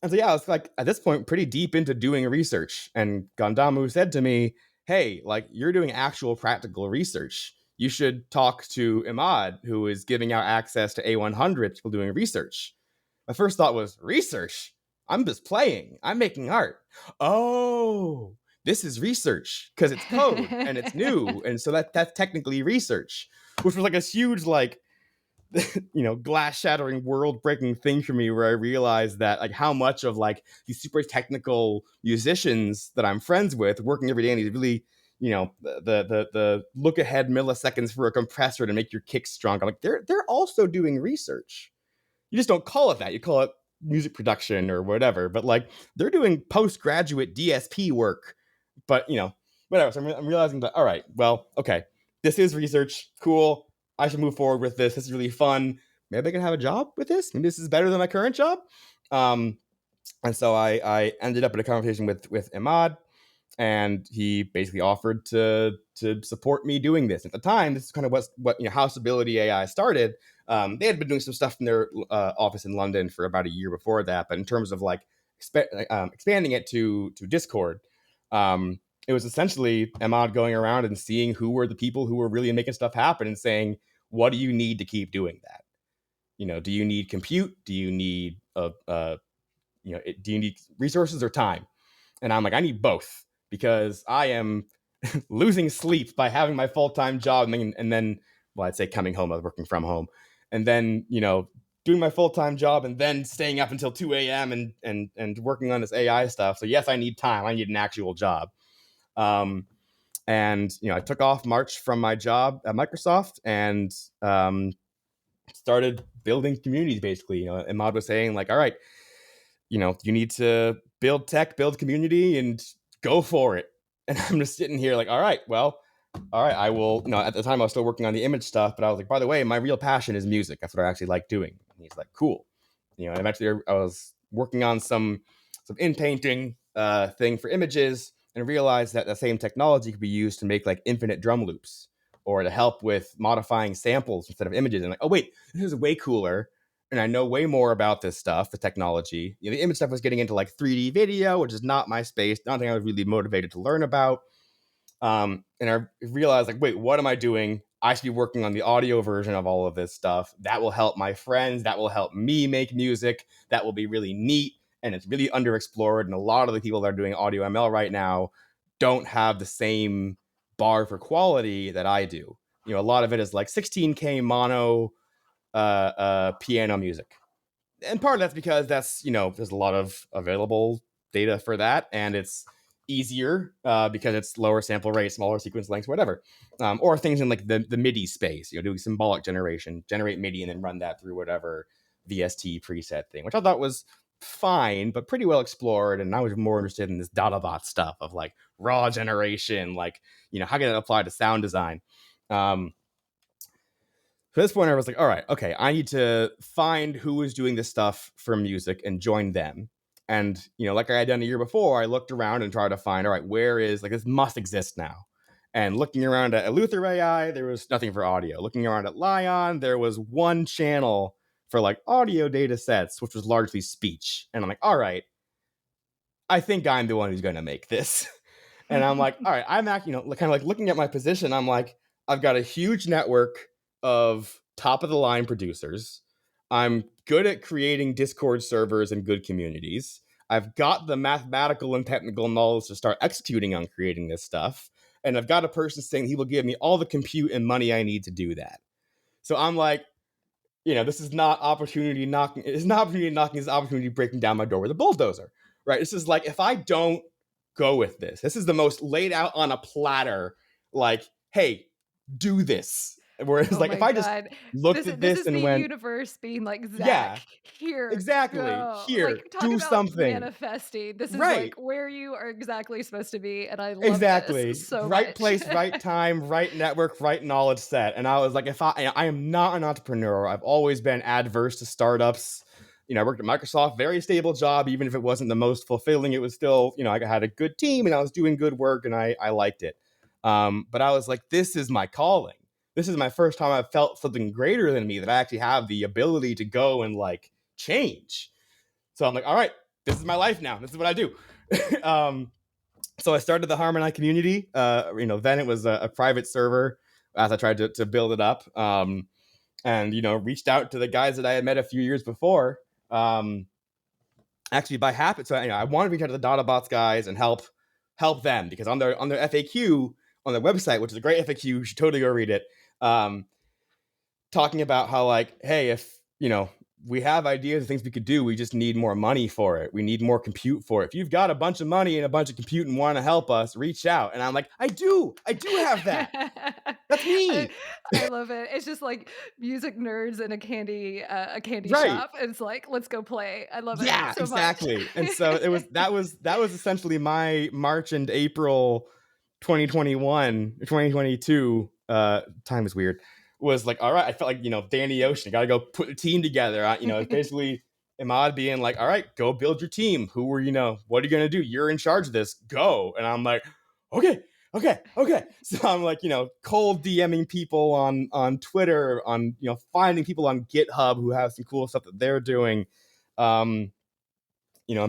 A: so, yeah, I was like, at this point, pretty deep into doing research. And Gandamu said to me, hey, like, you're doing actual practical research. You should talk to Imad, who is giving out access to A100 people doing research. My first thought was, research? I'm just playing. I'm making art. Oh, this is research because it's code and it's new, and so that's technically research, which was like a huge like glass shattering, world breaking thing for me, where I realized that like how much of like these super technical musicians that I'm friends with working every day, and these really the look ahead milliseconds for a compressor to make your kicks stronger, like they're also doing research. You just don't call it that, you call it music production or whatever, but like they're doing postgraduate DSP work. But whatever. So I'm realizing that, all right, well, okay, this is research, cool, I should move forward with this. This is really fun. Maybe I can have a job with this. Maybe this is better than my current job. And so I ended up in a conversation with Imad, and he basically offered to support me doing this. At the time, this is kind of what how Stability AI started. They had been doing some stuff in their office in London for about a year before that, but in terms of like expanding it to Discord, it was essentially Imad going around and seeing who were the people who were really making stuff happen and saying, what do you need to keep doing that? Do you need compute? Do you need do you need resources or time? And I'm like, I need both, because I am losing sleep by having my full-time job and then well, I'd say coming home, I was working from home, and then doing my full-time job and then staying up until 2 a.m. and working on this AI stuff. So yes, I need time. I need an actual job. And I took off March from my job at Microsoft and started building communities. Basically, Imad was saying like, all right, you need to build tech, build community, and go for it. And I'm just sitting here like, all right, I will. At the time I was still working on the image stuff, but I was like, by the way, my real passion is music. That's what I actually like doing. And he's like, cool. And eventually I was working on some in painting thing for images, and realized that the same technology could be used to make like infinite drum loops, or to help with modifying samples instead of images. And like, oh wait, this is way cooler. And I know way more about this stuff, the technology. The image stuff was getting into like 3D video, which is not my space, nothing I was really motivated to learn about. And I realized like, wait, what am I doing? I should be working on the audio version of all of this stuff. That will help my friends. That will help me make music. That will be really neat. And it's really underexplored. And a lot of the people that are doing audio ML right now don't have the same bar for quality that I do. A lot of it is like 16K mono piano music. And part of that's because that's, there's a lot of available data for that, and it's easier because it's lower sample rate, smaller sequence lengths, whatever. Or things in like the MIDI space, doing symbolic generation, generate MIDI and then run that through whatever VST preset thing, which I thought was fine, but pretty well explored. And I was more interested in this Databot stuff of like raw generation, like, how can it apply to sound design? So at this point, I was like, all right, okay, I need to find who was doing this stuff for music and join them. And, like I had done a year before, I looked around and tried to find, all right, where is, like, this must exist now. And looking around at Luther AI, there was nothing for audio. Looking around at Lion, there was one channel for, like, audio data sets, which was largely speech. And I'm like, all right, I think I'm the one who's going to make this. And I'm like, all right, I'm actually, kind of like looking at my position, I'm like, I've got a huge network of top of the line producers. I'm good at creating Discord servers and good communities. I've got the mathematical and technical knowledge to start executing on creating this stuff. And I've got a person saying he will give me all the compute and money I need to do that. So I'm like, this is not opportunity knocking. It's not opportunity knocking. It's opportunity breaking down my door with a bulldozer, right? This is like, if I don't go with this is the most laid out on a platter, like, hey, do this. Whereas, like, if I just looked at
B: this
A: this
B: is
A: and
B: the
A: went,
B: universe being like, Zach,
A: yeah,
B: here,
A: exactly,
B: go.
A: here,
B: Like, talk
A: do
B: about
A: something.
B: manifesting. This is
A: Right.
B: like where you are exactly supposed to be, and I love this
A: Exactly.
B: so
A: Right
B: much.
A: place, right time, right network, right knowledge set. And I was like, if I am not an entrepreneur. I've always been adverse to startups. I worked at Microsoft, very stable job, even if it wasn't the most fulfilling. It was still, I had a good team and I was doing good work and I liked it. But I was like, this is my calling. This is my first time I've felt something greater than me, that I actually have the ability to go and like change. So I'm like, all right, this is my life now. This is what I do. So I started the Harmonai community. Then it was a private server as I tried to build it up. And reached out to the guys that I had met a few years before. Actually by habit. So I wanted to reach out to the Databots guys and help help them, because on their FAQ on their website, which is a great FAQ, you should totally go read it. Talking about how, like, hey, if we have ideas of things we could do, we just need more money for it. We need more compute for it. If you've got a bunch of money and a bunch of compute and want to help us, reach out. And I'm like, I do have that. That's
B: I,
A: me.
B: I love it. It's just like music nerds in a candy
A: Right.
B: shop. It's like, let's go play. I love it
A: Yeah,
B: so much.
A: exactly. And so that was essentially my March and April 2021, 2022. Time is weird. Was like, all right, I felt like, Danny Ocean, gotta go put a team together. It's basically Imad being like, all right, go build your team. What are you gonna do? You're in charge of this. Go. And I'm like, okay. So I'm like, cold DMing people on Twitter, on finding people on GitHub who have some cool stuff that they're doing.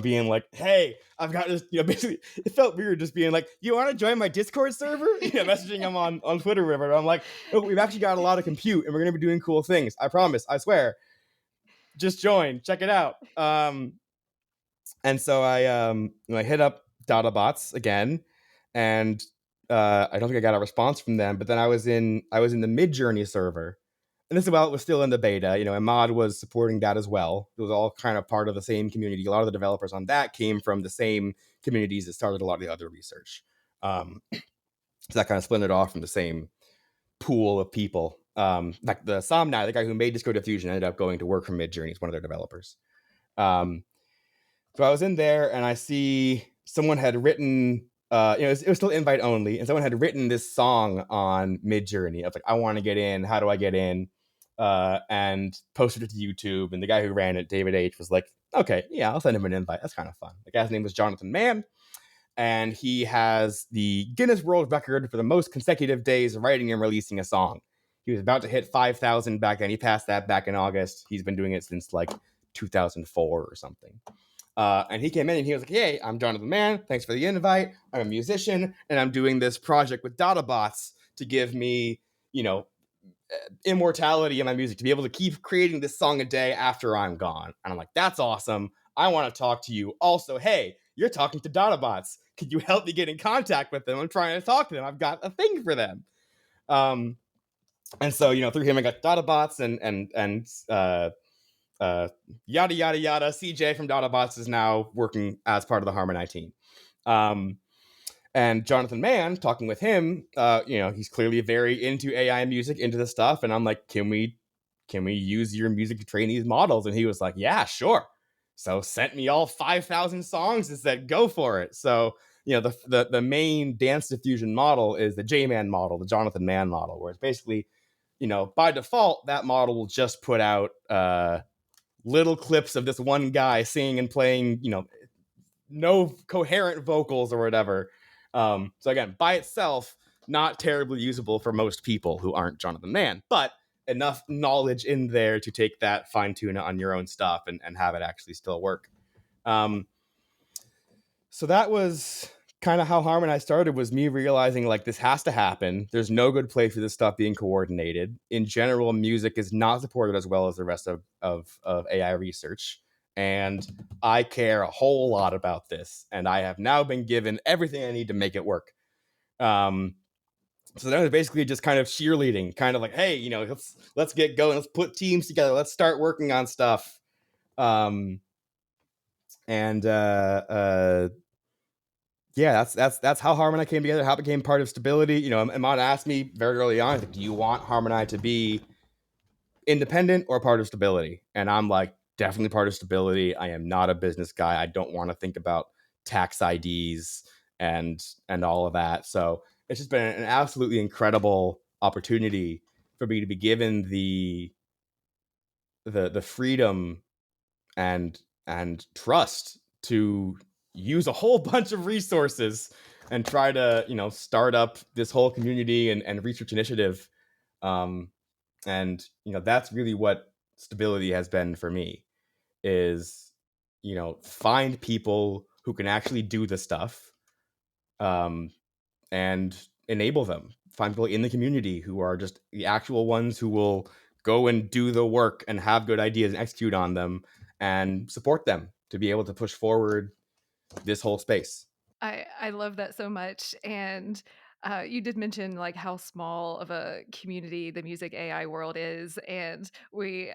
A: Being like, hey, I've got this, basically it felt weird just being like, you want to join my Discord server? Messaging them on Twitter or whatever. I'm like, look, we've actually got a lot of compute and we're going to be doing cool things. I promise, I swear. Just join, check it out. And so I hit up DataBots again, and I don't think I got a response from them. But then I was in the Midjourney server, and this is while it was still in the beta. Ahmad was supporting that as well. It was all kind of part of the same community. A lot of the developers on that came from the same communities that started a lot of the other research. So that kind of splintered off from the same pool of people. Like the Somnai, the guy who made Disco Diffusion, ended up going to work for Midjourney. He's one of their developers. So I was in there and I see someone had written, it was still invite only, and someone had written this song on Midjourney. I was like, I want to get in. How do I get in? And posted it to YouTube. And the guy who ran it, David H., was like, okay, yeah, I'll send him an invite. That's kind of fun. The guy's name was Jonathan Mann, and he has the Guinness World Record for the most consecutive days writing and releasing a song. He was about to hit 5,000 back then. He passed that back in August. He's been doing it since like 2004 or something. And he came in and he was like, hey, I'm Jonathan Mann. Thanks for the invite. I'm a musician and I'm doing this project with DataBots to give me, immortality in my music, to be able to keep creating this song a day after I'm gone. And I'm like, that's awesome. I want to talk to you. Also, hey, you're talking to DataBots. Could you help me get in contact with them? I'm trying to talk to them. I've got a thing for them. And so, through him, I got DataBots and yada yada yada. CJ from DataBots is now working as part of the Harmonai team. And Jonathan Mann, talking with him, he's clearly very into AI music, into the stuff. And I'm like, can we use your music to train these models? And he was like, yeah, sure. So sent me all 5,000 songs and said, go for it. So, the main dance diffusion model is the J-Man model, the Jonathan Mann model, where it's basically, by default, that model will just put out little clips of this one guy singing and playing, no coherent vocals or whatever. So again, by itself, not terribly usable for most people who aren't Jonathan Mann, but enough knowledge in there to take that, fine tune it on your own stuff and have it actually still work. So that was kind of how Harmonai started, was me realizing like this has to happen. There's no good place for this stuff being coordinated. In general, music is not supported as well as the rest of AI research. And I care a whole lot about this. And I have now been given everything I need to make it work. So that was basically just kind of cheerleading, kind of like, hey, let's get going. Let's put teams together. Let's start working on stuff. Yeah, that's how Harmonai came together, how it became part of Stability. Iman asked me very early on, like, do you want Harmonai to be independent or part of Stability? And I'm like, definitely part of Stability. I am not a business guy. I don't want to think about tax IDs and all of that. So it's just been an absolutely incredible opportunity for me to be given the freedom and trust to use a whole bunch of resources and try to start up this whole community and research initiative. And that's really what Stability has been for me, is find people who can actually do the stuff, and enable them. Find people in the community who are just the actual ones who will go and do the work and have good ideas and execute on them, and support them to be able to push forward this whole space.
B: I love that so much. And you did mention like how small of a community the music AI world is, and we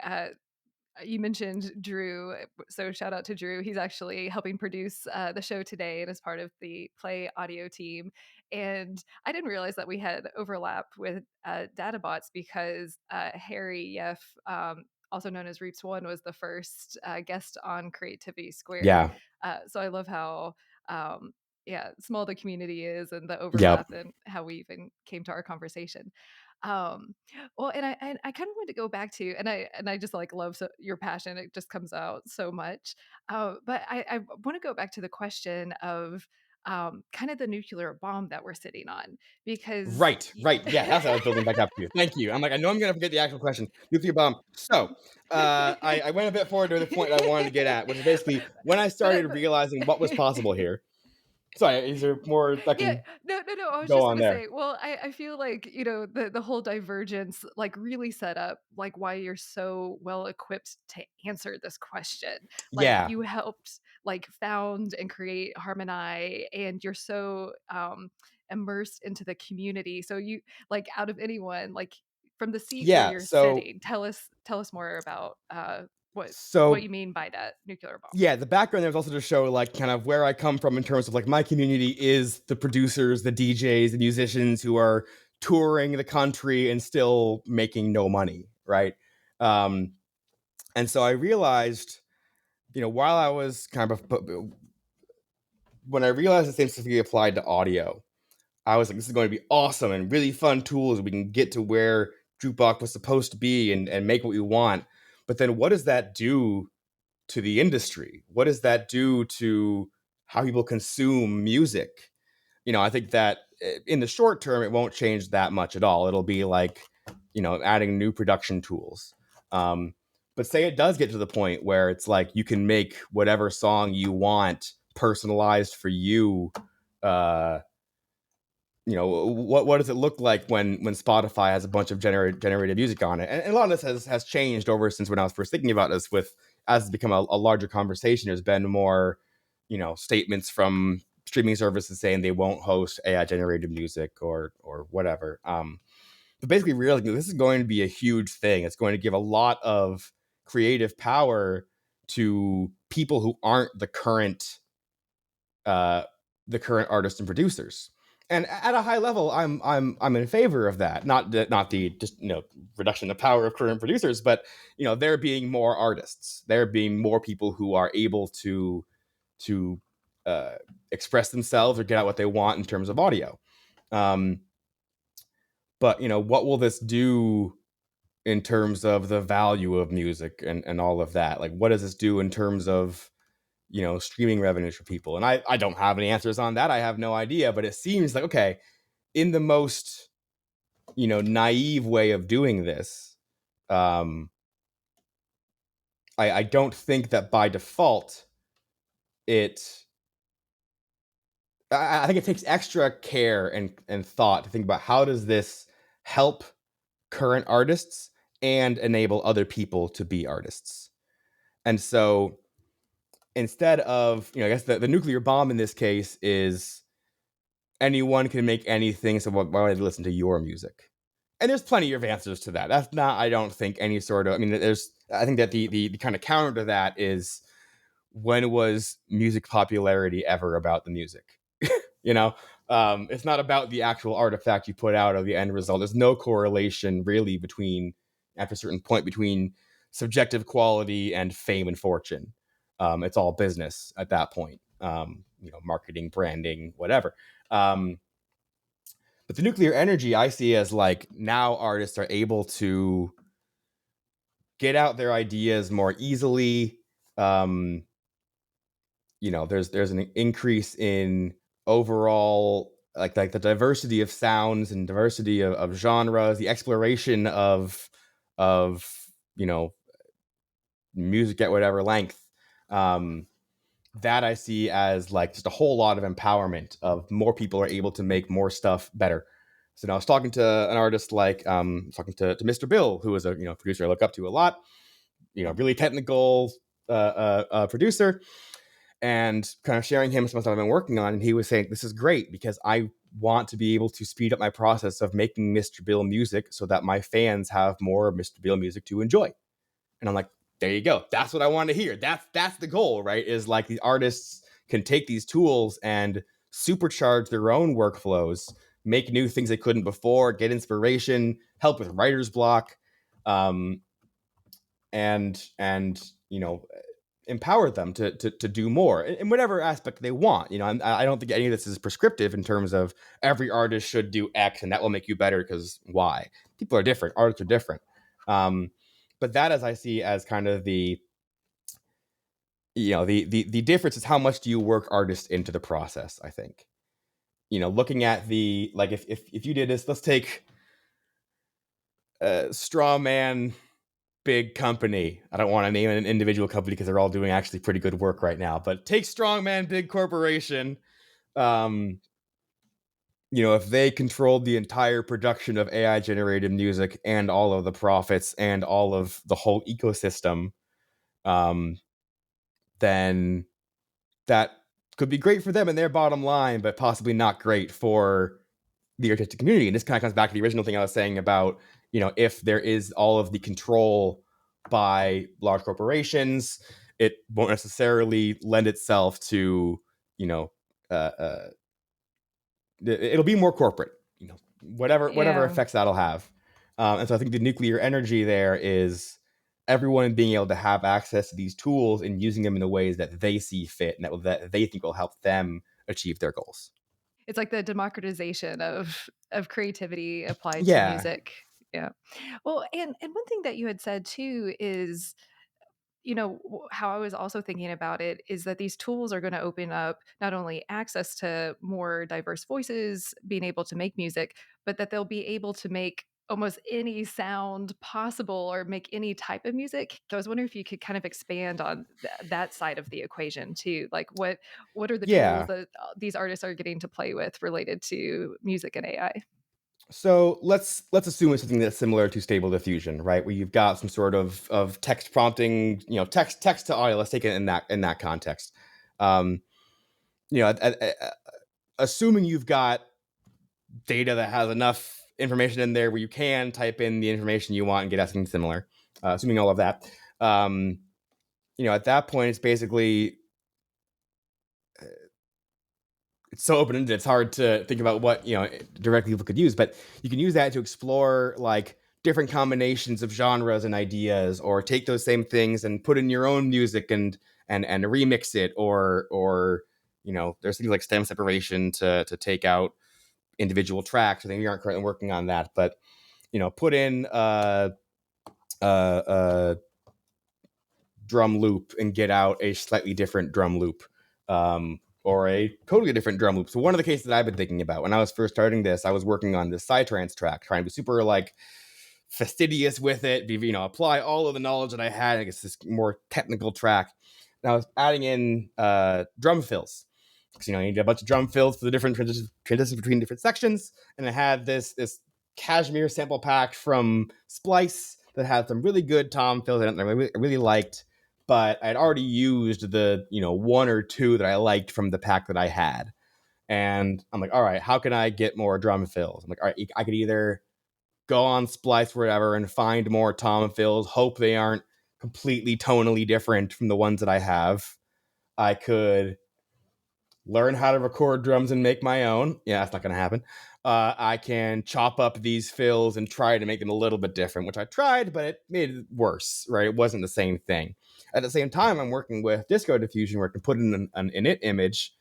B: you mentioned Drew, so shout out to Drew. He's actually helping produce the show today and is part of the Play audio team. And I didn't realize that we had overlap with DataBots because Harry Yeff, also known as Reaps One, was the first guest on Creativity Squared.
A: Yeah.
B: So I love how. Yeah, small the community is and the
A: Yep.
B: overlap and how we even came to our conversation. Um, well, and I kind of want to go back to, and I just like love your passion. It just comes out so much. But I want to go back to the question of kind of the nuclear bomb that we're sitting on because
A: Right. Yeah, that's what I was building back up to. Thank you. I'm like, I know I'm gonna forget the actual question. Nuclear bomb. So I went a bit forward to the point I wanted to get at, which is basically when I started
B: but
A: realizing what was possible here. Sorry, is there more that
B: yeah,
A: can
B: no. I was
A: go
B: just
A: on
B: gonna
A: there?
B: say, well, I feel like the whole divergence like really set up like why you're so well equipped to answer this question. Like
A: Yeah.
B: you helped like found and create Harmonai, and you're so immersed into the community. So you like out of anyone like from the seat where
A: Yeah.
B: you're
A: So
B: sitting, tell us more about what
A: so
B: you mean by that nuclear bomb.
A: yeah, the background there is also to show like kind of where I come from in terms of like my community is the producers, the DJs, the musicians who are touring the country and still making no money, right? Um, and so I realized, while I was kind of when I realized the same specifically applied to audio, I was like, this is going to be awesome and really fun tools. We can get to where Jukebox was supposed to be and make what we want. But then what does that do to the industry? What does that do to how people consume music? I think that in the short term, it won't change that much at all. It'll be like, adding new production tools. Um, but say it does get to the point where it's like you can make whatever song you want personalized for you. Uh, what does it look like when Spotify has a bunch of generated music on it? And a lot of this has changed over since when I was first thinking about this. With as it's become a larger conversation, there's been more, statements from streaming services saying they won't host AI generated music or whatever. But basically, realizing this is going to be a huge thing. It's going to give a lot of creative power to people who aren't uh, the current artists and producers. And at a high level, I'm in favor of that. Not the just reduction of power of current producers, but there being more artists, there being more people who are able to uh, express themselves or get out what they want in terms of audio. Um, but what will this do in terms of the value of music and all of that? Like, what does this do in terms of streaming revenues for people? And I don't have any answers on that. I have no idea, but it seems like, okay, in the most, naive way of doing this, um, I don't think that by default, it, I think it takes extra care and thought to think about how does this help current artists and enable other people to be artists. And so instead of, I guess the nuclear bomb in this case is anyone can make anything. So why would I listen to your music? And there's plenty of answers to that. That's not, I don't think, any sort of. I mean, I think that the kind of counter to that is, when was music popularity ever about the music? you know, it's not about the actual artifact you put out or the end result. There's no correlation really between, after a certain point, between subjective quality and fame and fortune. It's all business at that point. Marketing, branding, whatever. Um, but the nuclear energy I see as like now artists are able to get out their ideas more easily. There's an increase in overall like the diversity of sounds and diversity of genres, the exploration of music at whatever length. That I see as like just a whole lot of empowerment of more people are able to make more stuff better. So now I was talking to an artist like talking to Mr. Bill, who is a producer I look up to a lot, really technical producer. and kind of sharing him some stuff I've been working on. And he was saying, this is great because I want to be able to speed up my process of making Mr. Bill music so that my fans have more Mr. Bill music to enjoy. And I'm like, there you go. That's what I want to hear. That's the goal, right? Is like the artists can take these tools and supercharge their own workflows, make new things they couldn't before, get inspiration, help with writer's block, um, and empower them to do more in whatever aspect they want. I don't think any of this is prescriptive in terms of every artist should do X and that will make you better because Y. People are different. Artists are different. But that, as I see as kind of the the difference is how much do you work artists into the process. I think looking at the like if you did this, let's take straw man big company. I don't want to name an individual company because they're all doing actually pretty good work right now. But take Strongman Big Corporation. If they controlled the entire production of AI generated music and all of the profits and all of the whole ecosystem, then that could be great for them and their bottom line, but possibly not great for the artistic community. And this kind of comes back to the original thing I was saying about, if there is all of the control by large corporations, it won't necessarily lend itself to, uh, uh, it'll be more corporate, whatever effects that'll have. And so I think the nuclear energy there is everyone being able to have access to these tools and using them in the ways that they see fit and that they think will help them achieve their goals.
B: It's like the democratization of creativity applied to
A: Yeah.
B: music. Yeah. Well, and one thing that you had said too is, how I was also thinking about it is that these tools are going to open up not only access to more diverse voices being able to make music, but that they'll be able to make almost any sound possible or make any type of music. So I was wondering if you could kind of expand on that side of the equation too. Like what are the tools
A: Yeah.
B: that these artists are getting to play with related to music and AI?
A: So let's assume it's something that's similar to Stable Diffusion, right? Where you've got some sort of text prompting, text to audio. Let's take it in that context. Um, assuming you've got data that has enough information in there where you can type in the information you want and get something similar. Assuming all of that, at that point, it's basically it's so open-ended. It's hard to think about what directly people could use, but you can use that to explore like different combinations of genres and ideas, or take those same things and put in your own music and remix it, or there's things like stem separation to take out individual tracks. I think we aren't currently working on that, but put in a drum loop and get out a slightly different drum loop, or a totally different drum loop. So one of the cases that I've been thinking about when I was first starting this, I was working on this psytrance track, trying to be super like fastidious with it, apply all of the knowledge that I had. I guess this more technical track. And I was adding in drum fills. Because you need a bunch of drum fills for the different transitions between different sections. And I had this cashmere sample pack from Splice that had some really good tom fills in it that I really liked. But I'd already used the one or two that I liked from the pack that I had. And I'm like, all right, how can I get more drum fills? I'm like, all right, I could either go on Splice or whatever and find more tom fills, hope they aren't completely tonally different from the ones that I have. I could learn how to record drums and make my own. Yeah, that's not going to happen. I can chop up these fills and try to make them a little bit different, which I tried, but it made it worse, right? It wasn't the same thing. At the same time, I'm working with Disco Diffusion where I can put in an init image,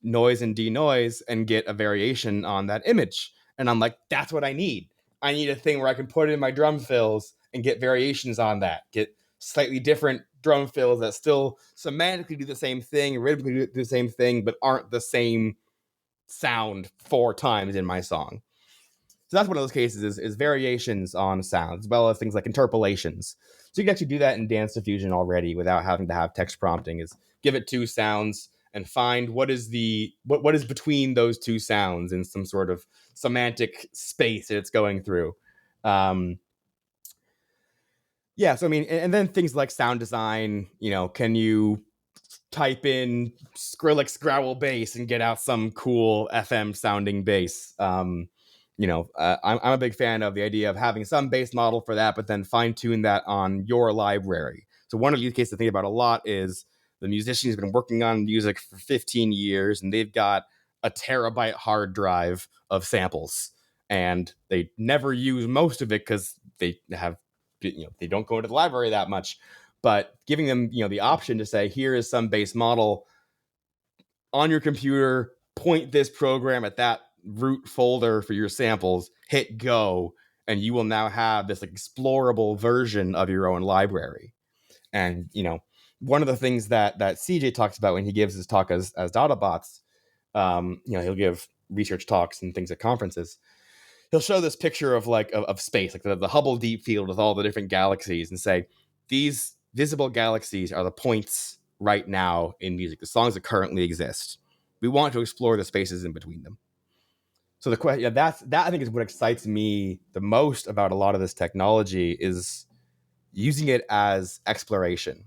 A: noise and denoise, and get a variation on that image. And I'm like, that's what I need. I need a thing where I can put in my drum fills and get variations on that, get slightly different drum fills that still semantically do the same thing, rhythmically do the same thing, but aren't the same sound 4 times in my song. So that's one of those cases is variations on sounds, as well as things like interpolations. So you can actually do that in Dance Diffusion already without having to have text prompting. Is give it 2 sounds and find what is between those 2 sounds in some sort of semantic space that it's going through. Yeah, so I mean, and then things like sound design, can you type in Skrillex growl bass and get out some cool FM sounding bass. I'm a big fan of the idea of having some bass model for that, but then fine tune that on your library. So one of the use cases I think about a lot is the musician who's been working on music for 15 years and they've got a terabyte hard drive of samples and they never use most of it because they don't go into the library that much. But giving them, the option to say, here is some base model on your computer, point this program at that root folder for your samples, hit go, and you will now have this explorable version of your own library. And, one of the things that CJ talks about when he gives his talk as Databots, he'll give research talks and things at conferences. He'll show this picture of of space, like the Hubble Deep Field with all the different galaxies, and say these visible galaxies are the points right now in music, the songs that currently exist. We want to explore the spaces in between them. So the question, that I think is what excites me the most about a lot of this technology, is using it as exploration,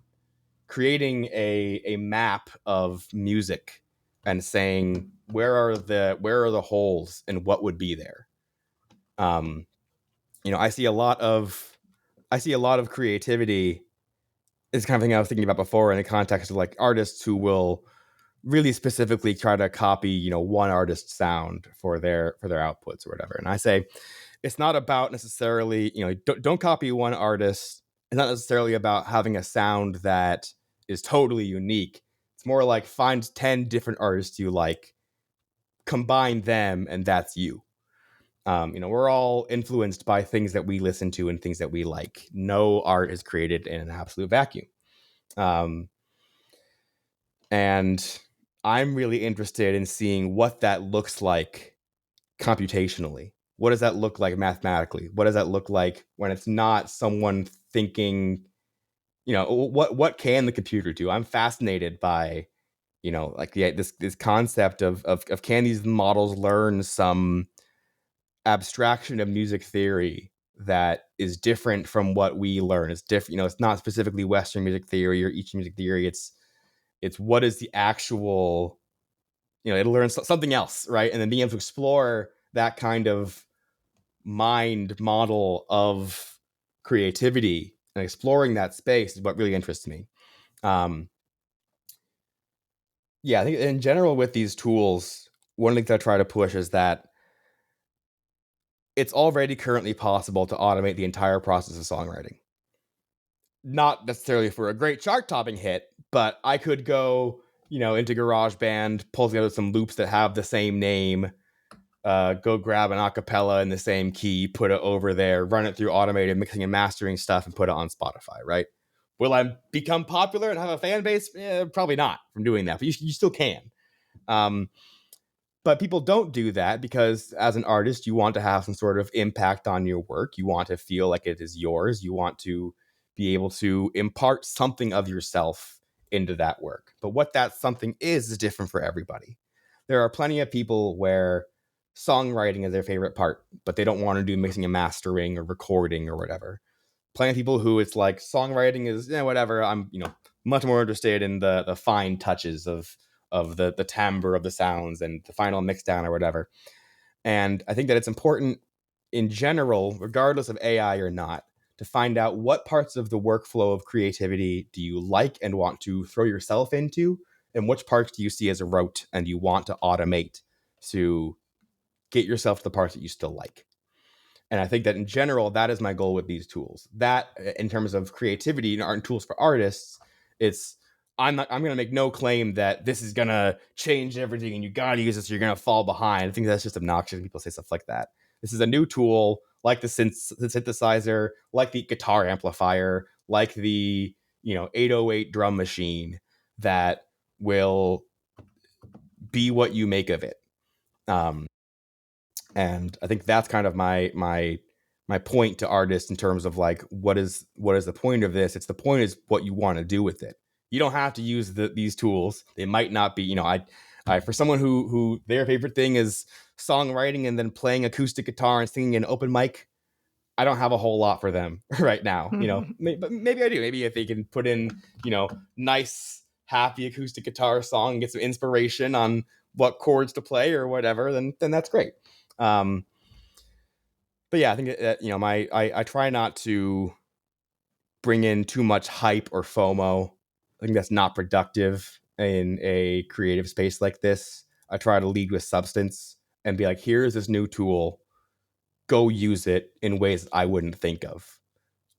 A: creating a map of music and saying where are the holes and what would be there. I see a lot of creativity. It's kind of thing I was thinking about before in the context of artists who will really specifically try to copy, one artist's sound for their outputs or whatever. And I say it's not about necessarily, don't copy one artist. It's not necessarily about having a sound that is totally unique. It's more like find 10 different artists you like, combine them, and that's you. We're all influenced by things that we listen to and things that we like. No art is created in an absolute vacuum. And I'm really interested in seeing what that looks like computationally. What does that look like mathematically? What does that look like when it's not someone thinking, what can the computer do? I'm fascinated by, this concept of can these models learn some abstraction of music theory that is different from what we learn. It's different, it's not specifically Western music theory or Eastern music theory. It's what is the actual, it'll learn something else, right? And then being able to explore that kind of mind model of creativity and exploring that space is what really interests me. I think in general with these tools, one of the things I try to push is that it's already currently possible to automate the entire process of songwriting. Not necessarily for a great chart-topping hit, but I could go, into GarageBand, pull together some loops that have the same name, go grab an acapella in the same key, put it over there, run it through automated mixing and mastering stuff, and put it on Spotify, right? Will I become popular and have a fan base? Probably not from doing that, but you still can. But people don't do that because as an artist, you want to have some sort of impact on your work. You want to feel like it is yours. You want to be able to impart something of yourself into that work. But what that something is different for everybody. There are plenty of people where songwriting is their favorite part, but they don't want to do mixing and mastering or recording or whatever. Plenty of people who it's like songwriting is whatever. I'm much more interested in the fine touches of the timbre of the sounds and the final mix down or whatever. And I think that it's important in general, regardless of AI or not, to find out what parts of the workflow of creativity do you like and want to throw yourself into, and which parts do you see as a rote and you want to automate to get yourself to the parts that you still like. And I think that in general, that is my goal with these tools. That in terms of creativity and art and tools for artists, I'm going to make no claim that this is going to change everything and you got to use this or you're going to fall behind. I think that's just obnoxious when people say stuff like that. This is a new tool like the synthesizer, like the guitar amplifier, like the 808 drum machine that will be what you make of it. And I think that's kind of my point to artists in terms of what is the point of this? It's the point is what you want to do with it. You don't have to use these tools. They might not be, I for someone who their favorite thing is songwriting and then playing acoustic guitar and singing an open mic, I don't have a whole lot for them right now. But maybe I do. Maybe if they can put in, nice happy acoustic guitar song and get some inspiration on what chords to play or whatever, then that's great. But yeah, I think that, I try not to bring in too much hype or FOMO. I think that's not productive in a creative space like this. I try to lead with substance and be like, here's this new tool. Go use it in ways I wouldn't think of.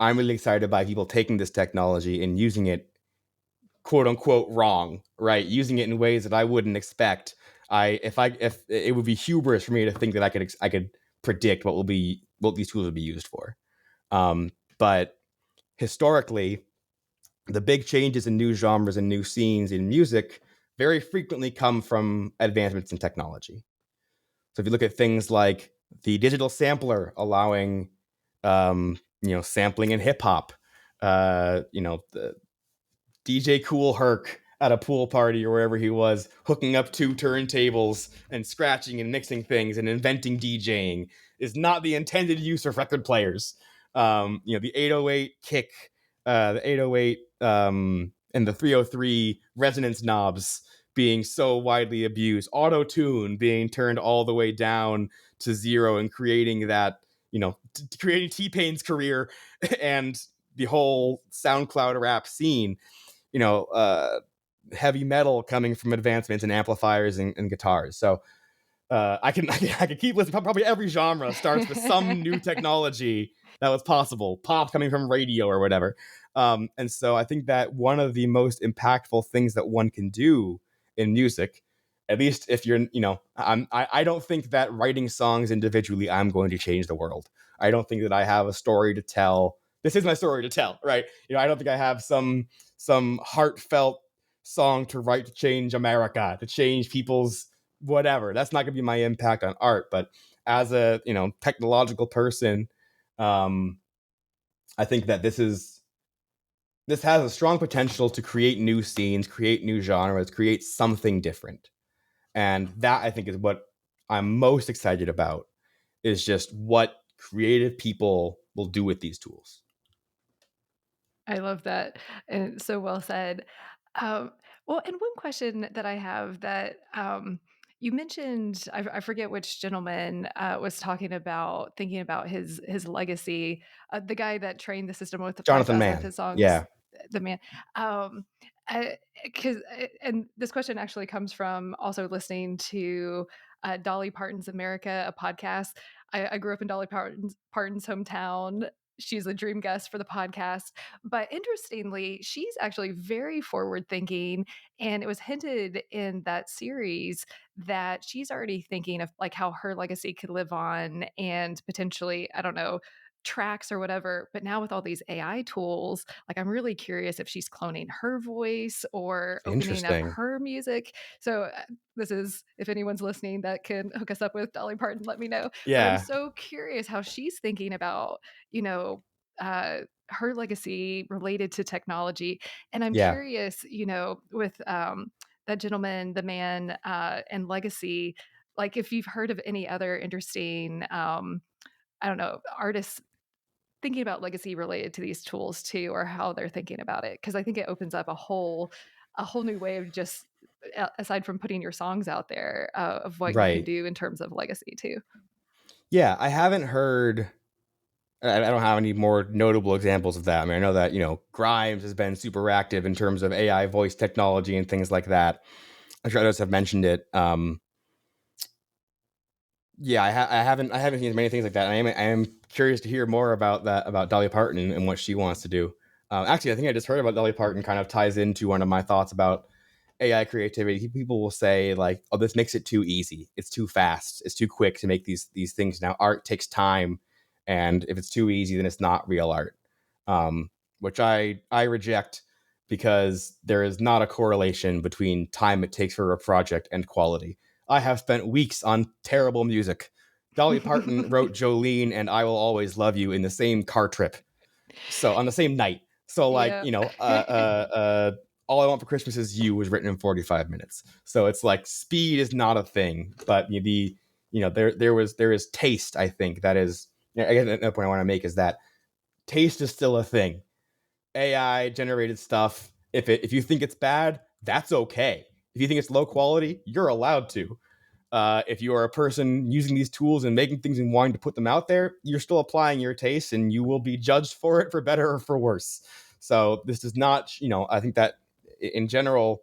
A: I'm really excited by people taking this technology and using it, quote unquote, wrong, right? Using it in ways that I wouldn't expect. If it would be hubris for me to think that I could predict what these tools will be used for. But historically, the big changes in new genres and new scenes in music very frequently come from advancements in technology. So if you look at things like the digital sampler allowing, sampling in hip hop, the DJ Cool Herc at a pool party or wherever he was, hooking up two turntables and scratching and mixing things and inventing DJing is not the intended use of record players. The 808 kick, the 808, and the 303 resonance knobs being so widely abused, auto tune being turned all the way down to zero and creating that, creating T-Pain's career and the whole SoundCloud rap scene. Heavy metal coming from advancements in amplifiers and guitars. So I can keep listening. Probably every genre starts with some new technology that was possible. Pop coming from radio or whatever. And so I think that one of the most impactful things that one can do in music, at least if you're, I don't think that writing songs individually, I'm going to change the world. I don't think that I have a story to tell. This is my story to tell, right? I don't think I have some heartfelt song to write to change America, to change people's whatever. That's not going to be my impact on art. But as a technological person, I think that this has a strong potential to create new scenes, create new genres, create something different. And that, I think, is what I'm most excited about, is just what creative people will do with these tools.
B: I love that, and so well said. Um, well, and one question that I have that you mentioned, I forget which gentleman was talking about thinking about his legacy. The guy that trained the system with
A: Jonathan
B: 5,000 of
A: Mann.
B: his songs,
A: Yeah.
B: the man. Um, because and this question actually comes from also listening to Dolly Parton's America, a podcast. I grew up in Dolly Parton's hometown. She's a dream guest for the podcast. But interestingly, she's actually very forward thinking. And it was hinted in that series that she's already thinking of like how her legacy could live on and potentially, I don't know, tracks or whatever. But now with all these AI tools, like I'm really curious if she's cloning her voice or opening up
A: Interesting.
B: her music. So this is, if anyone's listening that can hook us up with Dolly Parton, let me know. But I'm
A: Yeah.
B: so curious how she's thinking about, you know, her legacy related to technology. And I'm
A: Yeah.
B: curious, with that gentleman, the man, and legacy, like if you've heard of any other interesting, I don't know, artists thinking about legacy related to these tools too, or how they're thinking about it. Cause I think it opens up a whole new way of just, aside from putting your songs out there, of what you can
A: Right.
B: do in terms of legacy too.
A: Yeah. I haven't heard. I don't have any more notable examples of that. I mean, I know that, Grimes has been super active in terms of AI voice technology and things like that. I'm sure others have mentioned it. Yeah, I haven't seen many things like that. I am curious to hear more about that, about Dolly Parton and what she wants to do. Actually, I think I just heard about Dolly Parton kind of ties into one of my thoughts about AI creativity. People will say like, "Oh, this makes it too easy. It's too fast. It's too quick to make these things." Now, art takes time, and if it's too easy, then it's not real art, which I reject, because there is not a correlation between time it takes for a project and quality. I have spent weeks on terrible music. Dolly Parton wrote Jolene and I Will Always Love You in the same car trip. So on the same night. So like,
B: Yeah.
A: All I Want for Christmas Is You was written in 45 minutes. So it's like speed is not a thing, but there is taste, I think. That is, I guess another point I want to make is that taste is still a thing. AI generated stuff, if you think it's bad, that's okay. If you think it's low quality, you're allowed to. If you are a person using these tools and making things and wanting to put them out there, you're still applying your taste, and you will be judged for it, for better or for worse. So this does not, I think that in general,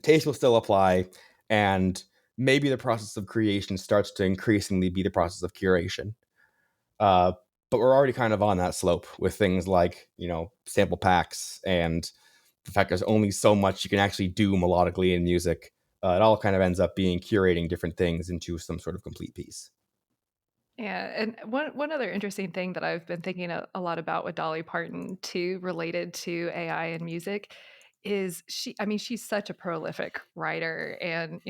A: taste will still apply, and maybe the process of creation starts to increasingly be the process of curation. Uh, but we're already kind of on that slope with things like, sample packs, and the fact there's only so much you can actually do melodically in music. It all kind of ends up being curating different things into some sort of complete piece.
B: Yeah, and one other interesting thing that I've been thinking a lot about with Dolly Parton too, related to AI and music, is I mean, she's such a prolific writer and,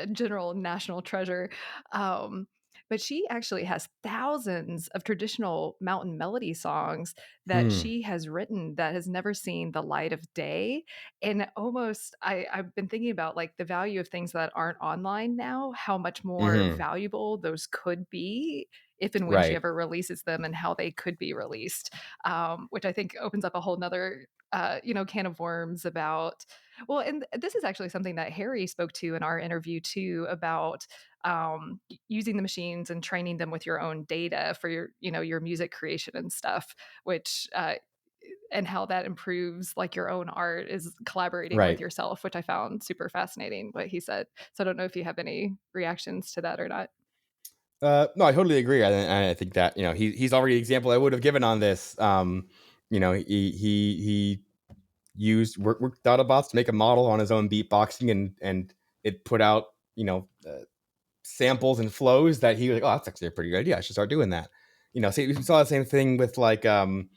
B: a general national treasure. Um, but she actually has thousands of traditional mountain melody songs that
A: Hmm.
B: she has written that has never seen the light of day. And almost, I've been thinking about like the value of things that aren't online now, how much more
A: Mm-hmm.
B: valuable those could be if and when she
A: Right.
B: ever releases them, and how they could be released, which I think opens up a whole nother can of worms about. Well, and this is actually something that Harry spoke to in our interview too, about using the machines and training them with your own data for your music creation and stuff, which and how that improves like your own art is collaborating with
A: Right.
B: yourself, which I found super fascinating what he said. So I don't know if you have any reactions to that or not.
A: No, I totally agree. I think that he's already the example I would have given on this. He used worked Autobots to make a model on his own beatboxing, and it put out samples and flows that he was like, oh, that's actually a pretty good idea. I should start doing that. So we saw the same thing with like the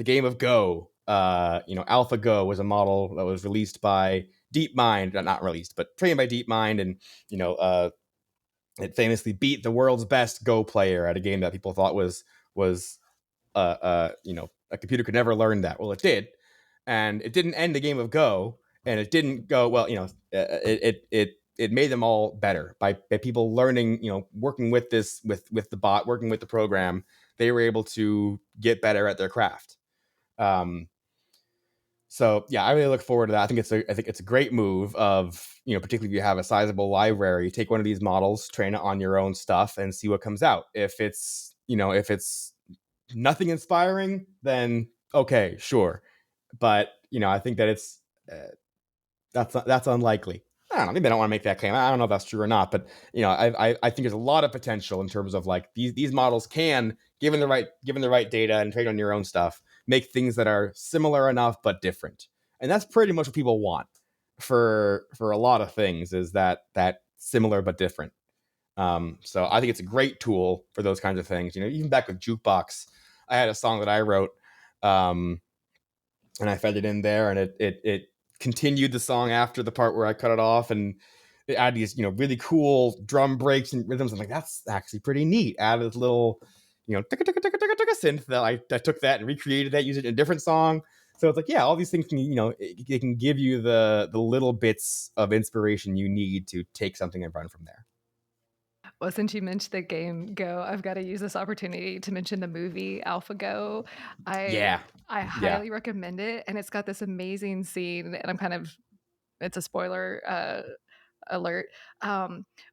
A: game of Go. AlphaGo was a model that was released by DeepMind, not released, but trained by DeepMind, and you know, uh, it famously beat the world's best Go player at a game that people thought was a computer could never learn that. Well, it did, and it didn't end the game of Go, and it didn't go well. It made them all better by people learning. Working with with the bot, working with the program, they were able to get better at their craft. Um, so yeah, I really look forward to that. I think it's a great move of, particularly if you have a sizable library, take one of these models, train it on your own stuff, and see what comes out. If it's nothing inspiring, then okay, sure. But I think that it's that's unlikely. I don't know. Maybe I don't want to make that claim. I don't know if that's true or not, but I think there's a lot of potential in terms of like these models can, given the right data and train on your own stuff, make things that are similar enough but different. And that's pretty much what people want for a lot of things, is that similar but different. So I think it's a great tool for those kinds of things. Even back with Jukebox, I had a song that I wrote. Um, and I fed it in there, and it continued the song after the part where I cut it off, and it added these really cool drum breaks and rhythms. I'm like, that's actually pretty neat. Added this little synth that I took that and recreated that, used it in a different song. So it's like, yeah, all these things can it can give you the little bits of inspiration you need to take something and run from there.
B: Well, since you mentioned the game Go, I've got to use this opportunity to mention the movie AlphaGo. I
A: Yeah,
B: I
A: yeah.
B: highly recommend it, and it's got this amazing scene, and it's a spoiler alert,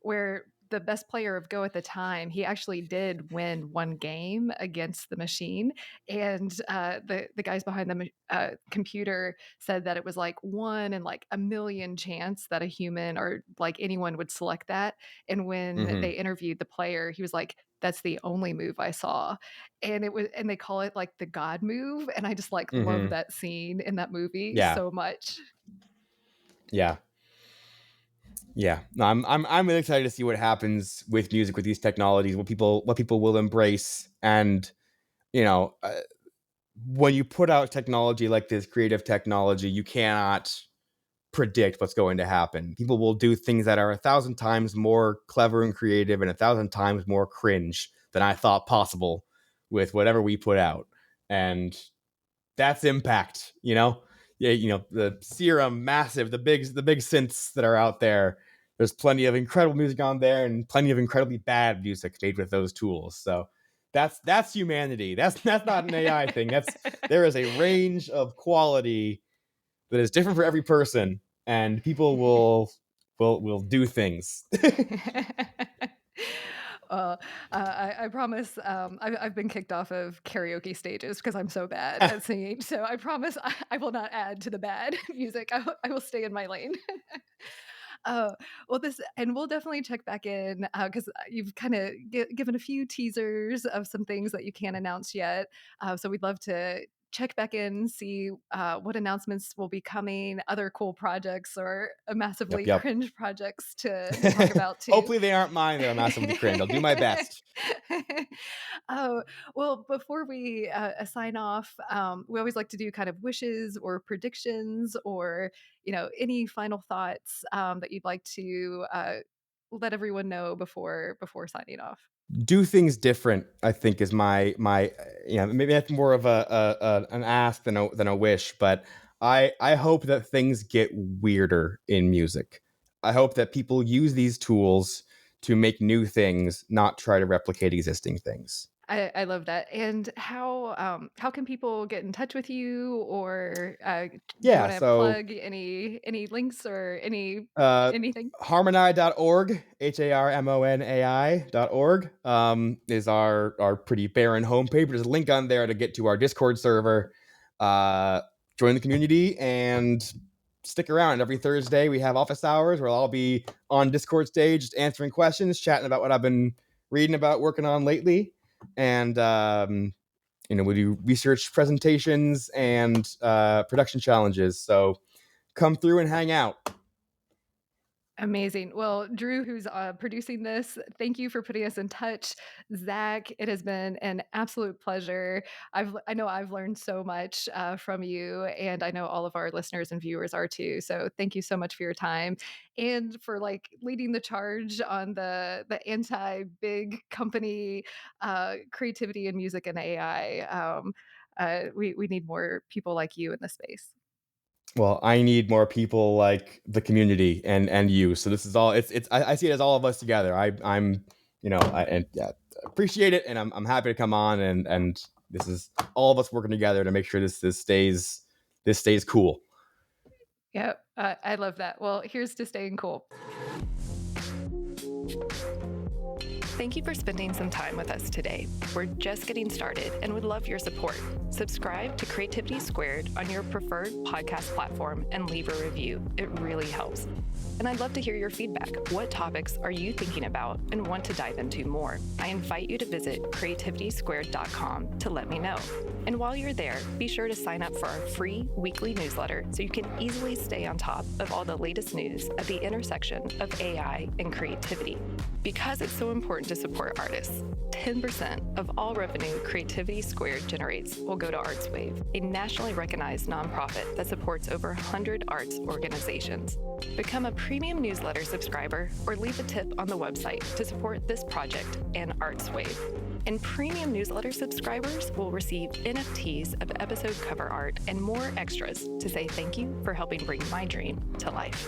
B: where the best player of Go at the time, he actually did win one game against the machine, and the guys behind the computer said that it was like one in like a million chance that a human or like anyone would select that. And when
A: Mm-hmm.
B: they interviewed the player, he was like, "That's the only move I saw," and they call it like the God move, and I just like love
A: Mm-hmm.
B: that scene in that movie
A: Yeah,
B: so much.
A: yeah. Yeah, no, I'm really excited to see what happens with music with these technologies, what people will embrace, and you know, uh, when you put out technology like this, creative technology, you cannot predict what's going to happen. People will do things that are 1,000 times more clever and creative, and 1,000 times more cringe than I thought possible with whatever we put out, and that's impact. Yeah, the Serum, Massive, the big synths that are out there. There's plenty of incredible music on there, and plenty of incredibly bad music made with those tools. So that's humanity. That's not an AI thing. There is a range of quality that is different for every person, and people will do things.
B: I promise. I've been kicked off of karaoke stages because I'm so bad at singing. So I promise I will not add to the bad music. I will stay in my lane. Uh, well, and we'll definitely check back in because you've kind of given a few teasers of some things that you can't announce yet. So we'd love to check back in, see what announcements will be coming, other cool projects or massively
A: Yep.
B: cringe projects to talk about too.
A: Hopefully they aren't mine that are massively cringe. I'll do my best.
B: Oh, well, before we sign off, we always like to do kind of wishes or predictions or, any final thoughts that you'd like to let everyone know before signing off.
A: Do things different, I think, is my maybe that's more of an ask than a wish, but I hope that things get weirder in music. I hope that people use these tools to make new things, not try to replicate existing things.
B: I love that. And how can people get in touch with you, or do you
A: Yeah,
B: want to
A: so
B: plug any links or
A: uh
B: anything?
A: harmonai.org, harmonai.org, is our pretty barren homepage. There's a link on there to get to our Discord server, join the community, and stick around. Every Thursday we have office hours where I'll be on Discord stage just answering questions, chatting about what I've been reading about, working on lately, and we do research presentations and production challenges. So come through and hang out.
B: Amazing. Well, Drew, who's producing this, thank you for putting us in touch. Zach, it has been an absolute pleasure. I know I've learned so much from you, and I know all of our listeners and viewers are too. So thank you so much for your time and for leading the charge on the anti big company creativity in music and AI. We need more people like you in the space.
A: Well, I need more people like the community and you. So this is all. I see it as all of us together. I'm appreciate it, and I'm happy to come on, and this is all of us working together to make sure this stays cool.
B: Yep, I love that. Well, here's to staying cool. Thank you for spending some time with us today. We're just getting started and would love your support. Subscribe to Creativity Squared on your preferred podcast platform and leave a review. It really helps. And I'd love to hear your feedback. What topics are you thinking about and want to dive into more? I invite you to visit creativitysquared.com to let me know. And while you're there, be sure to sign up for our free weekly newsletter so you can easily stay on top of all the latest news at the intersection of AI and creativity. Because it's so important to support artists, 10% of all revenue Creativity Squared generates will go to ArtsWave, a nationally recognized nonprofit that supports over 100 arts organizations. Become a premium newsletter subscriber or leave a tip on the website to support this project and ArtsWave. And premium newsletter subscribers will receive NFTs of episode cover art and more extras to say thank you for helping bring my dream to life.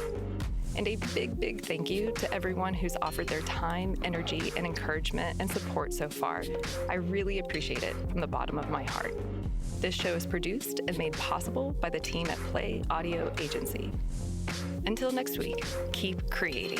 B: And a big, big thank you to everyone who's offered their time, energy, and encouragement and support so far. I really appreciate it from the bottom of my heart. This show is produced and made possible by the team at Play Audio Agency. Until next week, keep creating.